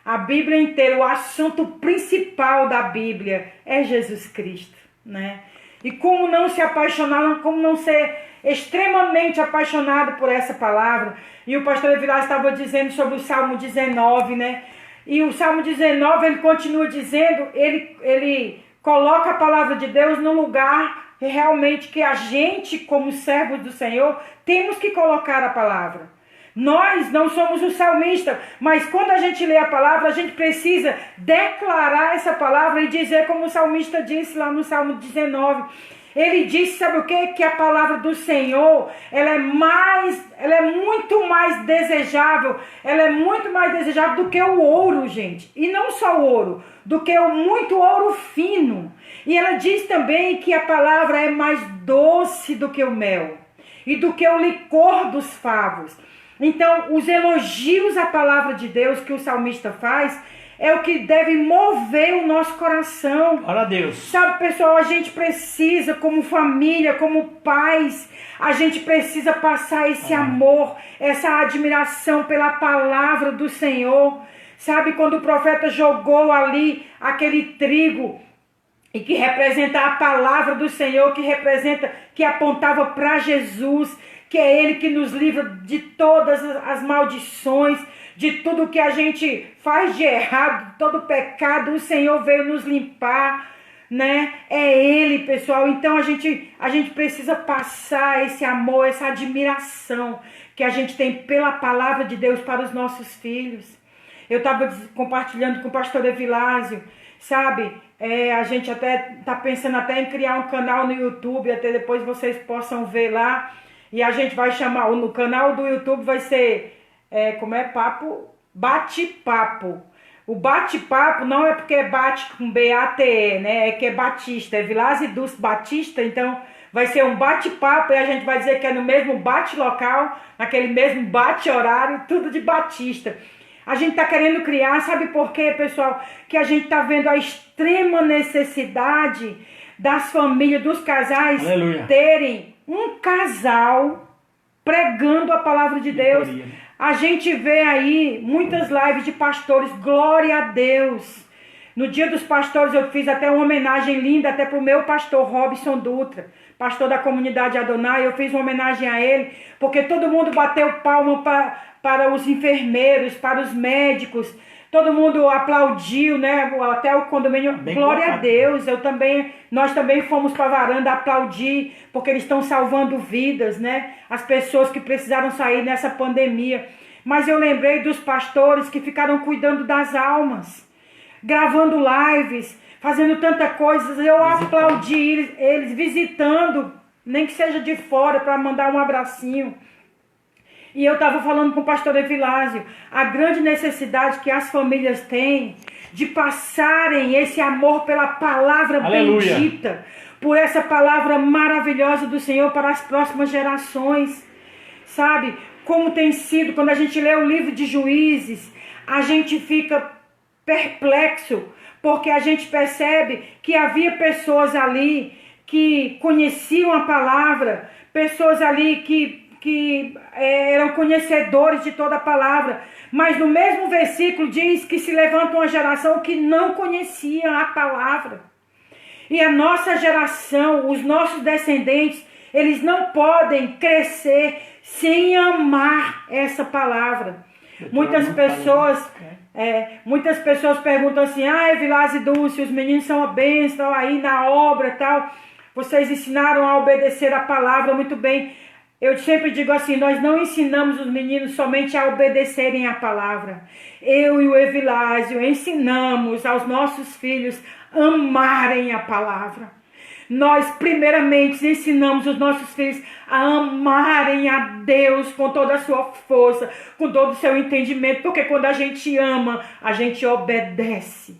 A Bíblia inteira, o assunto principal da Bíblia é Jesus Cristo, né? E como não se apaixonar, como não ser extremamente apaixonado por essa palavra. E o pastor Evilás estava dizendo sobre o Salmo 19, né? E o Salmo 19, ele continua dizendo, ele coloca a palavra de Deus no lugar realmente que a gente, como servos do Senhor, temos que colocar a palavra. Nós não somos o salmista, mas quando a gente lê a palavra, a gente precisa declarar essa palavra e dizer como o salmista disse lá no Salmo 19. Ele disse, sabe o quê? Que a palavra do Senhor, ela é muito mais desejável, do que o ouro, gente. E não só o ouro, do que o muito ouro fino. E ela diz também que a palavra é mais doce do que o mel e do que o licor dos favos. Então, os elogios à palavra de Deus que o salmista faz é o que deve mover o nosso coração. Glória a Deus. Sabe, pessoal, a gente precisa, como família, como pais, a gente precisa passar esse amor, essa admiração pela palavra do Senhor. Sabe, quando o profeta jogou ali aquele trigo, e que representa a palavra do Senhor, que apontava para Jesus, que é Ele que nos livra de todas as maldições, de tudo que a gente faz de errado, todo pecado, o Senhor veio nos limpar, né? É Ele, pessoal. Então a gente precisa passar esse amor, essa admiração que a gente tem pela palavra de Deus para os nossos filhos. Eu estava compartilhando com o pastor Evilásio, sabe? A gente até está pensando até em criar um canal no YouTube, até depois vocês possam ver lá. E a gente vai chamar, no canal do YouTube vai ser, bate-papo. O bate-papo não é porque é bate com B-A-T-E, né? É que é Batista, é Vilásio dos Batista, então vai ser um bate-papo e a gente vai dizer que é no mesmo bate-local, naquele mesmo bate-horário, tudo de Batista. A gente está querendo criar, sabe por quê, pessoal? Que a gente está vendo a extrema necessidade das famílias, dos casais, Aleluia. terem um casal pregando a palavra de Deus. A gente vê aí muitas lives de pastores, glória a Deus. No Dia dos Pastores eu fiz até uma homenagem linda até para o meu pastor Robson Dutra, pastor da comunidade Adonai. Eu fiz uma homenagem a ele, porque todo mundo bateu palma para os enfermeiros, para os médicos. Todo mundo aplaudiu, né? Até o condomínio. Bem glória colocado. a Deus. Nós também fomos para a varanda aplaudir, porque eles estão salvando vidas, né? As pessoas que precisaram sair nessa pandemia. Mas eu lembrei dos pastores que ficaram cuidando das almas, gravando lives, fazendo tanta coisa. Eu aplaudi eles visitando, nem que seja de fora, para mandar um abracinho. E eu estava falando com o pastor Evilásio, a grande necessidade que as famílias têm de passarem esse amor pela palavra Aleluia. bendita, por essa palavra maravilhosa do Senhor para as próximas gerações. Sabe, como tem sido, quando a gente lê o livro de Juízes, a gente fica perplexo, porque a gente percebe que havia pessoas ali que conheciam a palavra, pessoas ali que eram conhecedores de toda a palavra, mas no mesmo versículo diz que se levanta uma geração que não conhecia a palavra. E a nossa geração, os nossos descendentes, eles não podem crescer sem amar essa palavra. Muitas pessoas perguntam assim: Evilásio e Dulce, os meninos são a bênção, estão aí na obra tal. Vocês ensinaram a obedecer a palavra muito bem. Eu sempre digo assim, nós não ensinamos os meninos somente a obedecerem a palavra. Eu e o Evilásio ensinamos aos nossos filhos a amarem a palavra. Nós primeiramente ensinamos os nossos filhos a amarem a Deus com toda a sua força, com todo o seu entendimento, porque quando a gente ama, a gente obedece.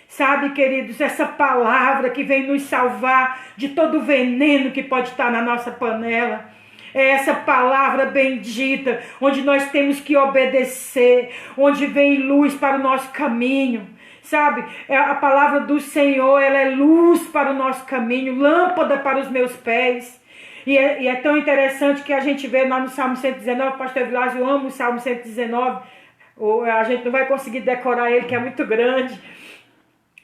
Sabe, queridos, essa palavra que vem nos salvar de todo o veneno que pode estar na nossa panela. É essa palavra bendita, onde nós temos que obedecer, onde vem luz para o nosso caminho. Sabe, a palavra do Senhor, ela é luz para o nosso caminho, lâmpada para os meus pés. E é tão interessante que a gente vê lá no Salmo 119, pastor Evilásio, eu amo o Salmo 119, a gente não vai conseguir decorar ele, que é muito grande.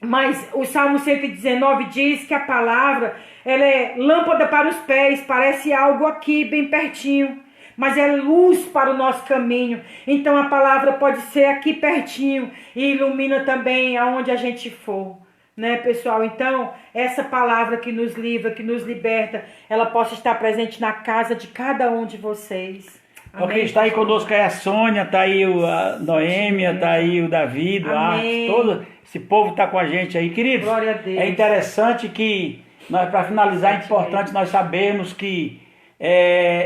Mas o Salmo 119 diz que a palavra, ela é lâmpada para os pés, parece algo aqui bem pertinho, mas é luz para o nosso caminho. Então a palavra pode ser aqui pertinho e ilumina também aonde a gente for, né, pessoal? Então essa palavra que nos livra, que nos liberta, ela possa estar presente na casa de cada um de vocês. Ok, está aí conosco aí a Sônia, está aí a Noêmia, está aí o Davi, o Arte, todo esse povo está com a gente aí, queridos. Glória a Deus. É interessante que, para finalizar, é importante nós sabermos que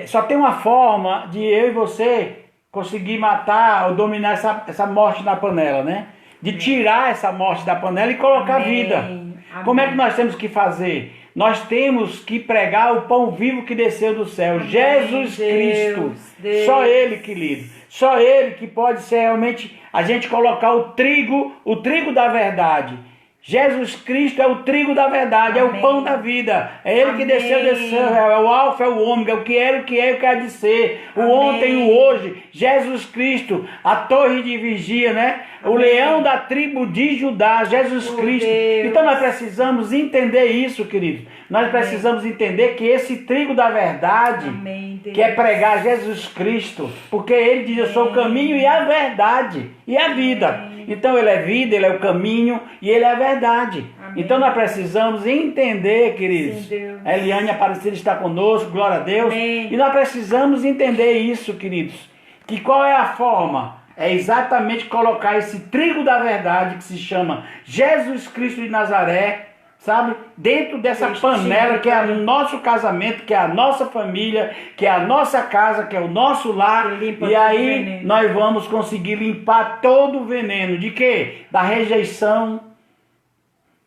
só tem uma forma de eu e você conseguir matar ou dominar essa morte na panela, né? De tirar essa morte da panela e colocar vida. Amém. Como é que nós temos que fazer? Nós temos que pregar o pão vivo que desceu do céu, Amém. Jesus Cristo. Deus. Só Ele, querido. Só Ele que pode ser realmente a gente colocar o trigo da verdade. Jesus Cristo é o trigo da verdade, Amém. é o pão da vida. É Ele que Amém. desceu desse céu, é o alfa, é o ômega, o que era, o que é, o que há de ser. O Amém. ontem, o hoje. Jesus Cristo, a torre de vigia, né? Amém. O leão da tribo de Judá, Jesus Oh, Cristo. Deus. Então nós precisamos entender isso, querido. Nós precisamos entender que esse trigo da verdade, Amém, Deus. que é pregar Jesus Cristo, porque Ele diz: eu sou o caminho e a verdade e a vida. Então Ele é vida, Ele é o caminho e Ele é a verdade. Amém. Então nós precisamos entender, queridos. Sim, Deus. A Eliane Aparecida está conosco, glória a Deus. Amém. E nós precisamos entender isso, queridos. Que qual é a forma? É exatamente colocar esse trigo da verdade que se chama Jesus Cristo de Nazaré, sabe? Dentro dessa panela que é o nosso casamento, que é a nossa família, que é a nossa casa, que é o nosso lar. E aí nós vamos conseguir limpar todo o veneno. De quê? Da rejeição,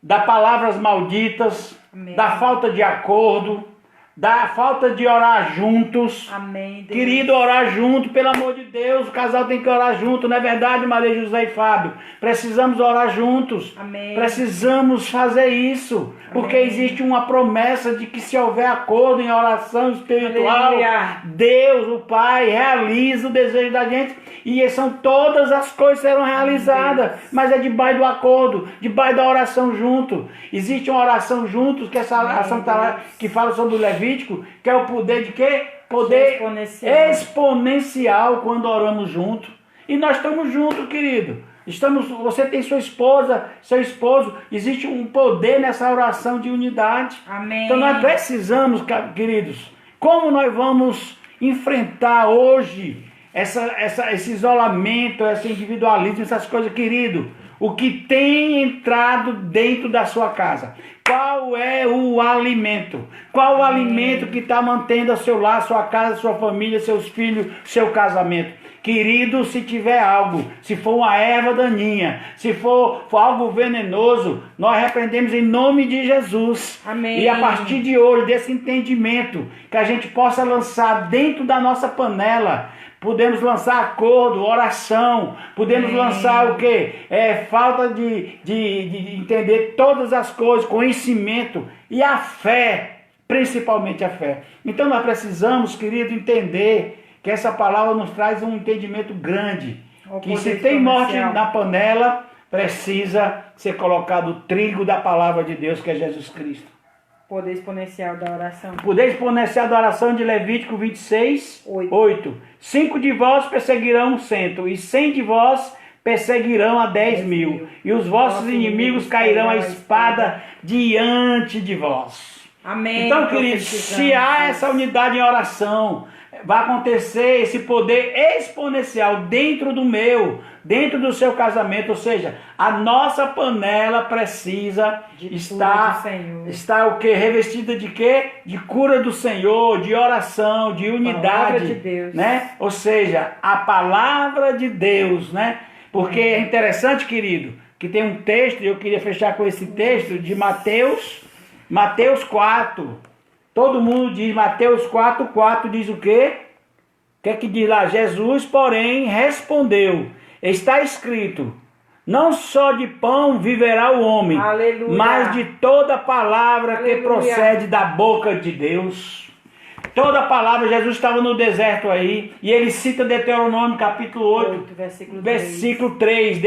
das palavras malditas, Amém. da falta de acordo, da falta de orar juntos. Amém, Deus. Querido, orar junto, pelo amor de Deus, o casal tem que orar junto, não é verdade, Maria José e Fábio? Precisamos orar juntos. Amém. Precisamos fazer isso, porque existe uma promessa de que se houver acordo em oração espiritual, Aleluia. Deus, o Pai, realiza o desejo da gente, e são todas as coisas serão realizadas, mas é debaixo do acordo, debaixo da oração junto. Existe uma oração juntos, que essa oração tá lá, que fala sobre o Levítico, que é o poder de quê? Poder exponencial quando oramos juntos. E nós estamos juntos, querido. Você tem sua esposa, seu esposo. Existe um poder nessa oração de unidade. Amém. Então nós precisamos, queridos, como nós vamos enfrentar hoje esse isolamento, esse individualismo, essas coisas, querido. O que tem entrado dentro da sua casa? Qual é o alimento? Qual o alimento que está mantendo o seu lar, sua casa, sua família, seus filhos, seu casamento? Querido, se tiver algo, se for uma erva daninha, se for algo venenoso, nós repreendemos em nome de Jesus. Amém. E a partir de hoje, desse entendimento, que a gente possa lançar dentro da nossa panela, podemos lançar acordo, oração, podemos lançar o quê? Falta de entender todas as coisas, conhecimento e a fé, principalmente a fé. Então nós precisamos, querido, entender que essa palavra nos traz um entendimento grande, que se tem morte na panela, precisa ser colocado o trigo da palavra de Deus, que é Jesus Cristo. Poder exponencial da oração. Poder exponencial da oração de Levítico 26, 8. 5 de vós perseguirão 100, e 100 de vós perseguirão a 10.000. E os vossos inimigos cairão a espada diante de vós. Amém. Então, queridos, se há essa unidade em oração, vai acontecer esse poder exponencial dentro dentro do seu casamento, ou seja, a nossa panela precisa estar o quê? Revestida de quê? De cura do Senhor, de oração, de unidade, palavra de Deus, né? Ou seja, a palavra de Deus, né? Porque é interessante, querido, que tem um texto, e eu queria fechar com esse texto de Mateus 4. Todo mundo diz, Mateus 4 diz o quê? O que é que diz lá? Jesus, porém, respondeu, está escrito, não só de pão viverá o homem, aleluia, mas de toda palavra aleluia, que procede da boca de Deus. Toda palavra, Jesus estava no deserto aí, e ele cita Deuteronômio capítulo 8 versículo 3.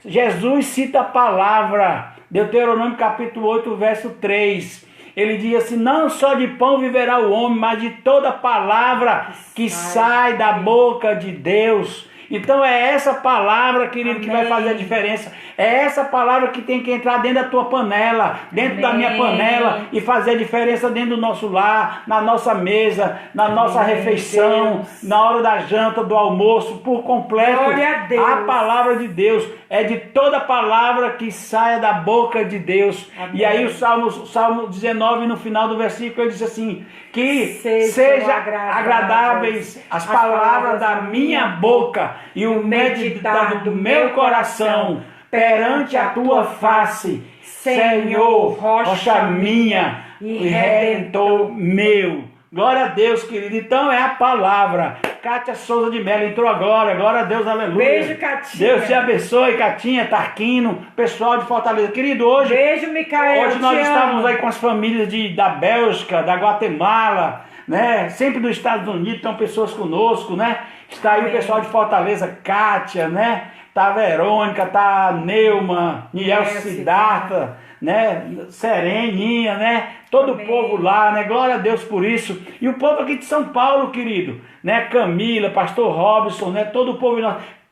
Jesus cita a palavra, Deuteronômio capítulo 8, verso 3. Ele diz assim, não só de pão viverá o homem, mas de toda palavra que sai da boca de Deus. Então é essa palavra, querido, que vai fazer a diferença. É essa palavra que tem que entrar dentro da tua panela, dentro da minha panela, e fazer a diferença dentro do nosso lar, na nossa mesa, na nossa refeição, na hora da janta, do almoço, por completo. Glória a Deus. A palavra de Deus é de toda palavra que saia da boca de Deus. E aí o Salmo 19, no final do versículo, ele diz assim, que seja agradáveis as palavras da minha boca e o meditado do meu coração perante a tua face, Senhor, rocha minha e redentor meu. Glória a Deus, querido. Então é a palavra. Cátia Souza de Mello entrou agora. Glória a Deus, aleluia. Beijo, Catinha. Deus te abençoe, Catinha, Tarquino, pessoal de Fortaleza. Querido, hoje... Beijo, Micael. Hoje nós estávamos aí com as famílias da Bélgica, da Guatemala, né? Sempre dos Estados Unidos, estão pessoas conosco, né? Está aí o pessoal de Fortaleza, Cátia, né? Tá a Verônica, tá a Neuma, Niel Siddhartha, né? Sereninha, né? Todo o povo lá, né? Glória a Deus por isso. E o povo aqui de São Paulo, querido, né? Camila, pastor Robson, né? Todo o povo,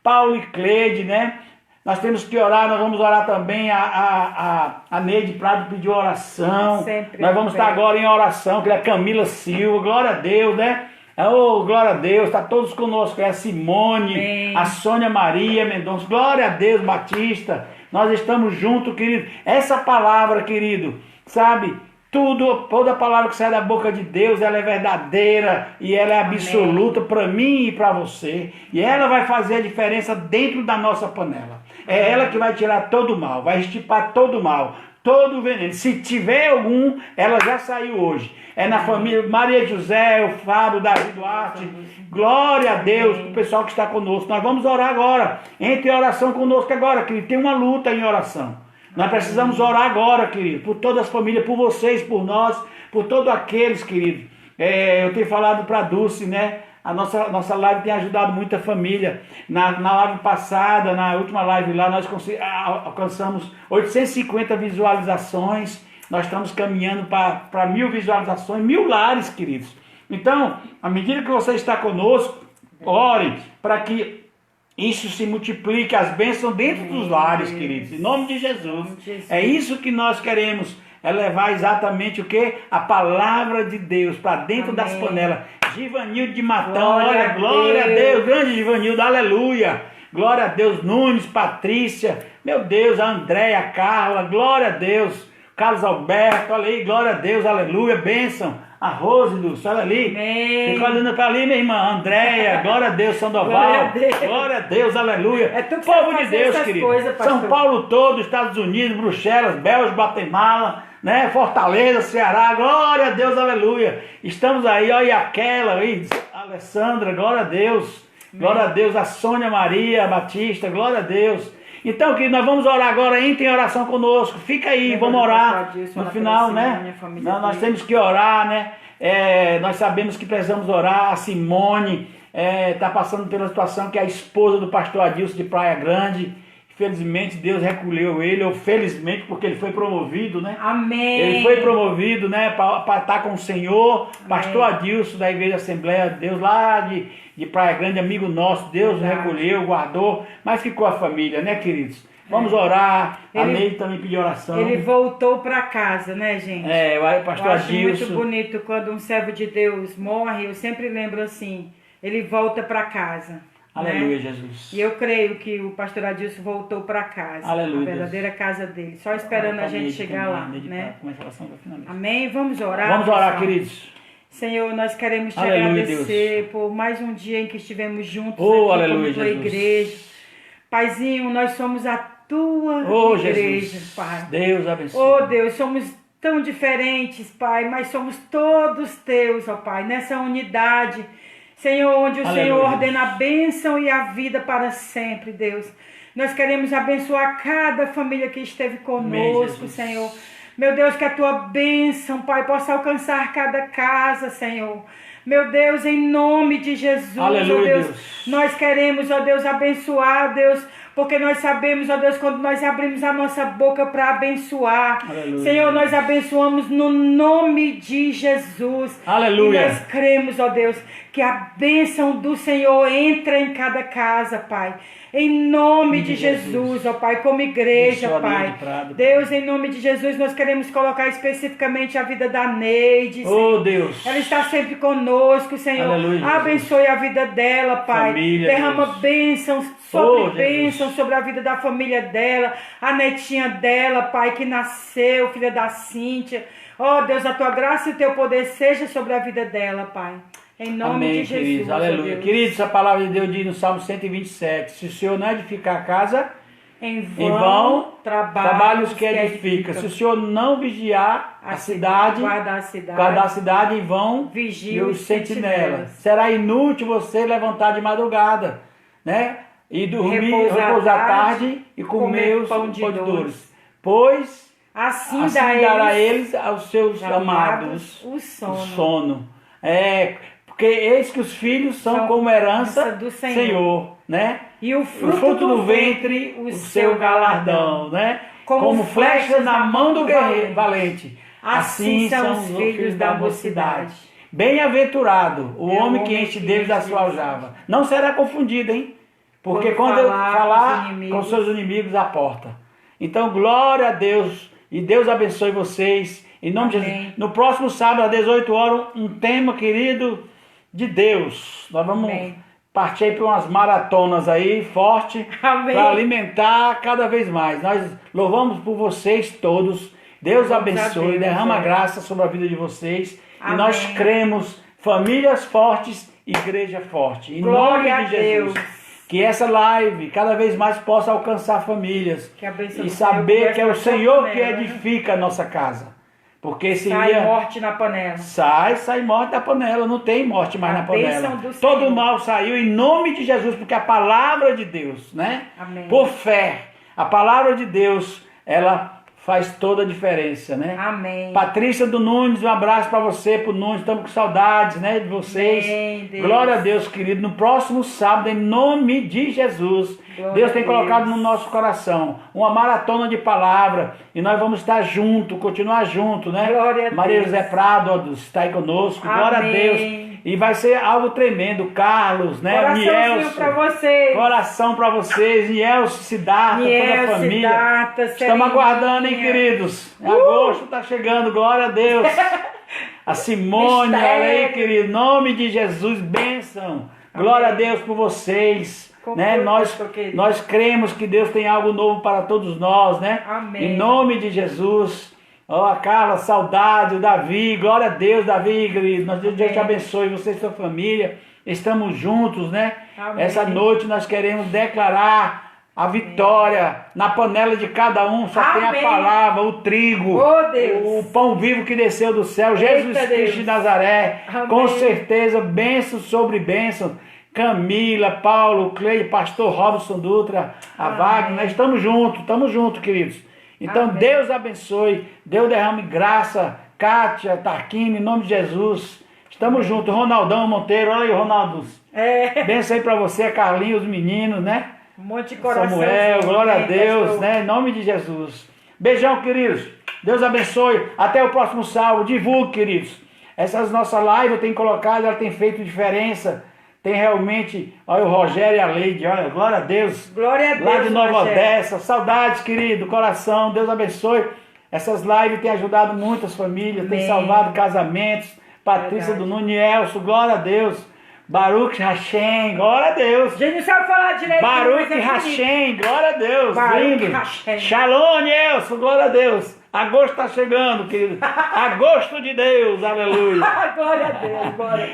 Paulo e Cleide, né? Nós temos que orar, nós vamos orar também. A Neide Prado pediu oração. Sempre nós vamos estar agora em oração, que é a Camila Silva, glória a Deus, né? Oh, glória a Deus, está todos conosco, é a Simone, amém, a Sônia Maria Mendonça, glória a Deus, Batista, nós estamos juntos, querido. Essa palavra, querido, sabe, toda palavra que sai da boca de Deus, ela é verdadeira e ela é absoluta para mim e para você, e ela vai fazer a diferença dentro da nossa panela. É ela que vai tirar todo o mal, vai extirpar todo o mal. todo o veneno. Se tiver algum, ela já saiu hoje. É na família Maria José, o Fábio, Davi Duarte. Glória a Deus, o pessoal que está conosco. Nós vamos orar agora. Entre em oração conosco agora, querido. Tem uma luta em oração. Nós precisamos orar agora, querido. Por todas as famílias, por vocês, por nós, por todos aqueles, querido. Eu tenho falado para a Dulce, né? A nossa live tem ajudado muita família. Na live passada, na última live lá, nós alcançamos 850 visualizações. Nós estamos caminhando para 1000 visualizações, 1000 lares, queridos. Então, à medida que você está conosco, ore para que isso se multiplique, as bênçãos dentro dos lares, queridos. Em nome de Jesus. É isso que nós queremos. É levar exatamente o que? A palavra de Deus para dentro das panelas. Givanildo de Matão, glória a Deus, grande Givanildo, aleluia. Glória a Deus, Nunes, Patrícia, meu Deus, a Andréia, a Carla, glória a Deus. Carlos Alberto, olha aí, glória a Deus, aleluia, bênção. A Rose, Lúcia, olha ali. Amém. Fica olhando para ali, minha irmã. Andréia, glória a Deus, Sandoval. Glória a Deus, aleluia. É tu que povo de Deus, querido. São Paulo todo, Estados Unidos, Bruxelas, Bélgica, Guatemala, né? Fortaleza, Ceará, glória a Deus, aleluia. Estamos aí, olha aquela aí, Alessandra, glória a Deus. Glória a Deus, a Sônia Maria Batista, glória a Deus. Então, querido, nós vamos orar agora, entre em oração conosco. Fica aí, vamos orar no final, né? Nós temos que orar, né? Nós sabemos que precisamos orar. A Simone está passando pela situação que é a esposa do pastor Adilson de Praia Grande. Infelizmente, Deus recolheu ele, ou felizmente, porque ele foi promovido, né? Amém. Ele foi promovido, né, para estar com o Senhor. Amém. Pastor Adilson, da Igreja Assembleia de Deus, lá de Praia Grande, amigo nosso. Deus recolheu, guardou, mas ficou a família, né, queridos? Vamos orar. A Neide também pediu oração. Ele voltou para casa, né, gente? O pastor Eu acho Adilson. muito bonito quando um servo de Deus morre, eu sempre lembro assim, ele volta para casa. Aleluia, né? Jesus. E eu creio que o pastor Adilson voltou para casa. Aleluia, a verdadeira casa dele. Só esperando a gente chegar lá, né? Amém? Vamos orar. Vamos orar, queridos. Senhor, nós queremos te agradecer por mais um dia em que estivemos juntos aqui aleluia, como tua igreja. Paizinho, nós somos a tua igreja, Jesus. Pai. Deus abençoe. Deus, somos tão diferentes, Pai, mas somos todos teus, ó Pai, nessa unidade. Senhor, onde o Senhor ordena a bênção e a vida para sempre, Deus. Nós queremos abençoar cada família que esteve conosco, Senhor. Meu Deus, que a tua bênção, Pai, possa alcançar cada casa, Senhor. Meu Deus, em nome de Jesus, aleluia, ó Deus, nós queremos, ó Deus, abençoar, Deus, porque nós sabemos, ó Deus, quando nós abrimos a nossa boca para abençoar, aleluia. Senhor, nós abençoamos no nome de Jesus. Aleluia. E nós cremos, ó Deus, que a bênção do Senhor entra em cada casa, Pai. Em nome de Jesus, ó Pai, como igreja, Pai. Deus, em nome de Jesus, nós queremos colocar especificamente a vida da Neide, Senhor. Deus. Ela está sempre conosco, Senhor. Aleluia, abençoe a vida dela, Pai. Família, derrama Deus. bênçãos sobre bênçãos sobre a vida da família dela, a netinha dela, Pai, que nasceu, filha da Cíntia. Deus, a tua graça e o teu poder seja sobre a vida dela, Pai. Em nome de Jesus. Queridos, aleluia. Queridos, a palavra de Deus diz no Salmo 127, se o Senhor não edificar a casa, em vão trabalhos que edifica. Se o Senhor não vigiar a cidade, guardar a cidade, em vão vigia os sentinelas. Será inútil você levantar de madrugada, né? E dormir, repousar tarde e comer os pão de dores. Pois assim dará a eles, aos seus amados, o sono. Porque eis que os filhos são como herança do Senhor, né? E o fruto do ventre, o seu galardão, né? Como flechas na mão do guerreiro valente. Assim são os filhos da mocidade. Bem-aventurado o homem que enche deles a sua aljava. Não será confundido, hein? Porque quando eu falar com seus inimigos à porta. Então, glória a Deus. E Deus abençoe vocês. Em nome de Jesus. No próximo sábado, às 18 horas, um tema, querido, de Deus. Nós vamos partir para umas maratonas aí, forte, para alimentar cada vez mais. Nós louvamos por vocês todos. Deus abençoe, derrama graça sobre a vida de vocês. Amém. E nós cremos famílias fortes, igreja forte. Em nome de Jesus. Que essa live cada vez mais possa alcançar famílias. Que a bênção E do Senhor saber que é o comece na Senhor que panela, né? edifica a nossa casa. Porque Sai seria... morte na panela. Sai morte da panela, não tem morte mais A na panela. bênção do Todo Senhor. mal saiu em nome de Jesus, porque a palavra de Deus, né? Amém. Por fé, a palavra de Deus, ela faz toda a diferença, né? Amém. Patrícia do Nunes, um abraço para você, pro Nunes, estamos com saudades, né, de vocês. Amém, Deus. Glória a Deus, querido. No próximo sábado, em nome de Jesus, Glória Deus tem a Deus. colocado no nosso coração uma maratona de palavra e nós vamos estar junto, continuar junto, né? Glória a Maria Deus. José Prado está aí conosco, glória a Amém. Deus. E vai ser algo tremendo, Carlos, né? Coraçãozinho pra vocês. Coração para vocês, Nielso, Siddhartha, toda a Niel, família. Siddhartha, Estamos aguardando, hein, queridos? Agosto está chegando, glória a Deus. A Simone, Mistério. olha aí, querido, em nome de Jesus, bênção. Glória a Deus por vocês. Né? Nós cremos que Deus tem algo novo para todos nós, né? Amém. Em nome de Jesus. Ó, a Carla, saudade, o Davi, glória a Deus, Davi, querido. Deus te abençoe, você e sua família. Estamos juntos, né? Amém. Essa noite nós queremos declarar a vitória na panela de cada um. Só tem a Amém. palavra, o trigo, Oh, Deus. o pão vivo que desceu do céu, Jesus Eita, Cristo Deus. de Nazaré. Amém. Com certeza, bênção sobre bênção. Camila, Paulo, Cleide, pastor Robson Dutra, a Amém. Wagner, nós estamos juntos, queridos. Então, Amém. Deus abençoe, Deus derrame graça, Kátia, Tarquini, em nome de Jesus. Estamos juntos, Ronaldão Monteiro, olha aí, Ronaldo. Benção aí pra você, Carlinhos, os meninos, né? Um monte de coração. Samuel, glória a Deus, né? Em nome de Jesus. Beijão, queridos. Deus abençoe. Até o próximo sábado. Divulgue, queridos. Essas nossas lives eu tenho colocado, ela tem feito diferença. Tem realmente, olha o Rogério e a Leide, olha, glória a Deus. Glória a Deus. Lá de Nova Rogério. Odessa, saudades, querido, coração, Deus abençoe. Essas lives têm ajudado muitas famílias, têm Amém. salvado casamentos. Patrícia Verdade. do Nunielso, glória a Deus. Baruch Hashem, glória a Deus. A gente não sabe falar direito. Baruch mas é bonito. Hashem, glória a Deus. Baruch Lindo. Hashem. Shalom, Nelson, glória a Deus. Agosto está chegando, querido. Agosto de Deus, aleluia. Glória a Deus, glória.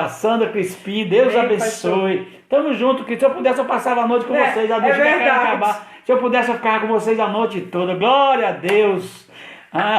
Sandra Crispim, Deus Bem, abençoe. Tamo junto, que se eu pudesse eu passava a noite com vocês. A noite verdade. acabar. Se eu pudesse eu ficava com vocês a noite toda. Glória a Deus.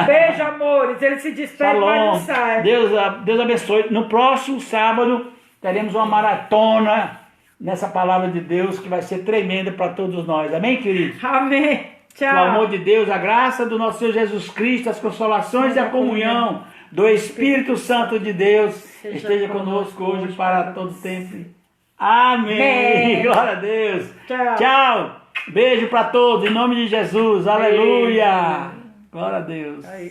Beijo, amores. Ele se despede, mas não Shalom. sai. Deus abençoe. No próximo sábado teremos uma maratona nessa palavra de Deus que vai ser tremenda para todos nós. Amém, queridos? Amém. Tchau. O amor de Deus, a graça do nosso Senhor Jesus Cristo, as consolações e a comunhão do Espírito Santo de Deus esteja conosco hoje para todo sempre. Amém. Amém. Glória a Deus. Tchau. Tchau. Beijo para todos, em nome de Jesus. Aleluia. Glória a Deus. Aí,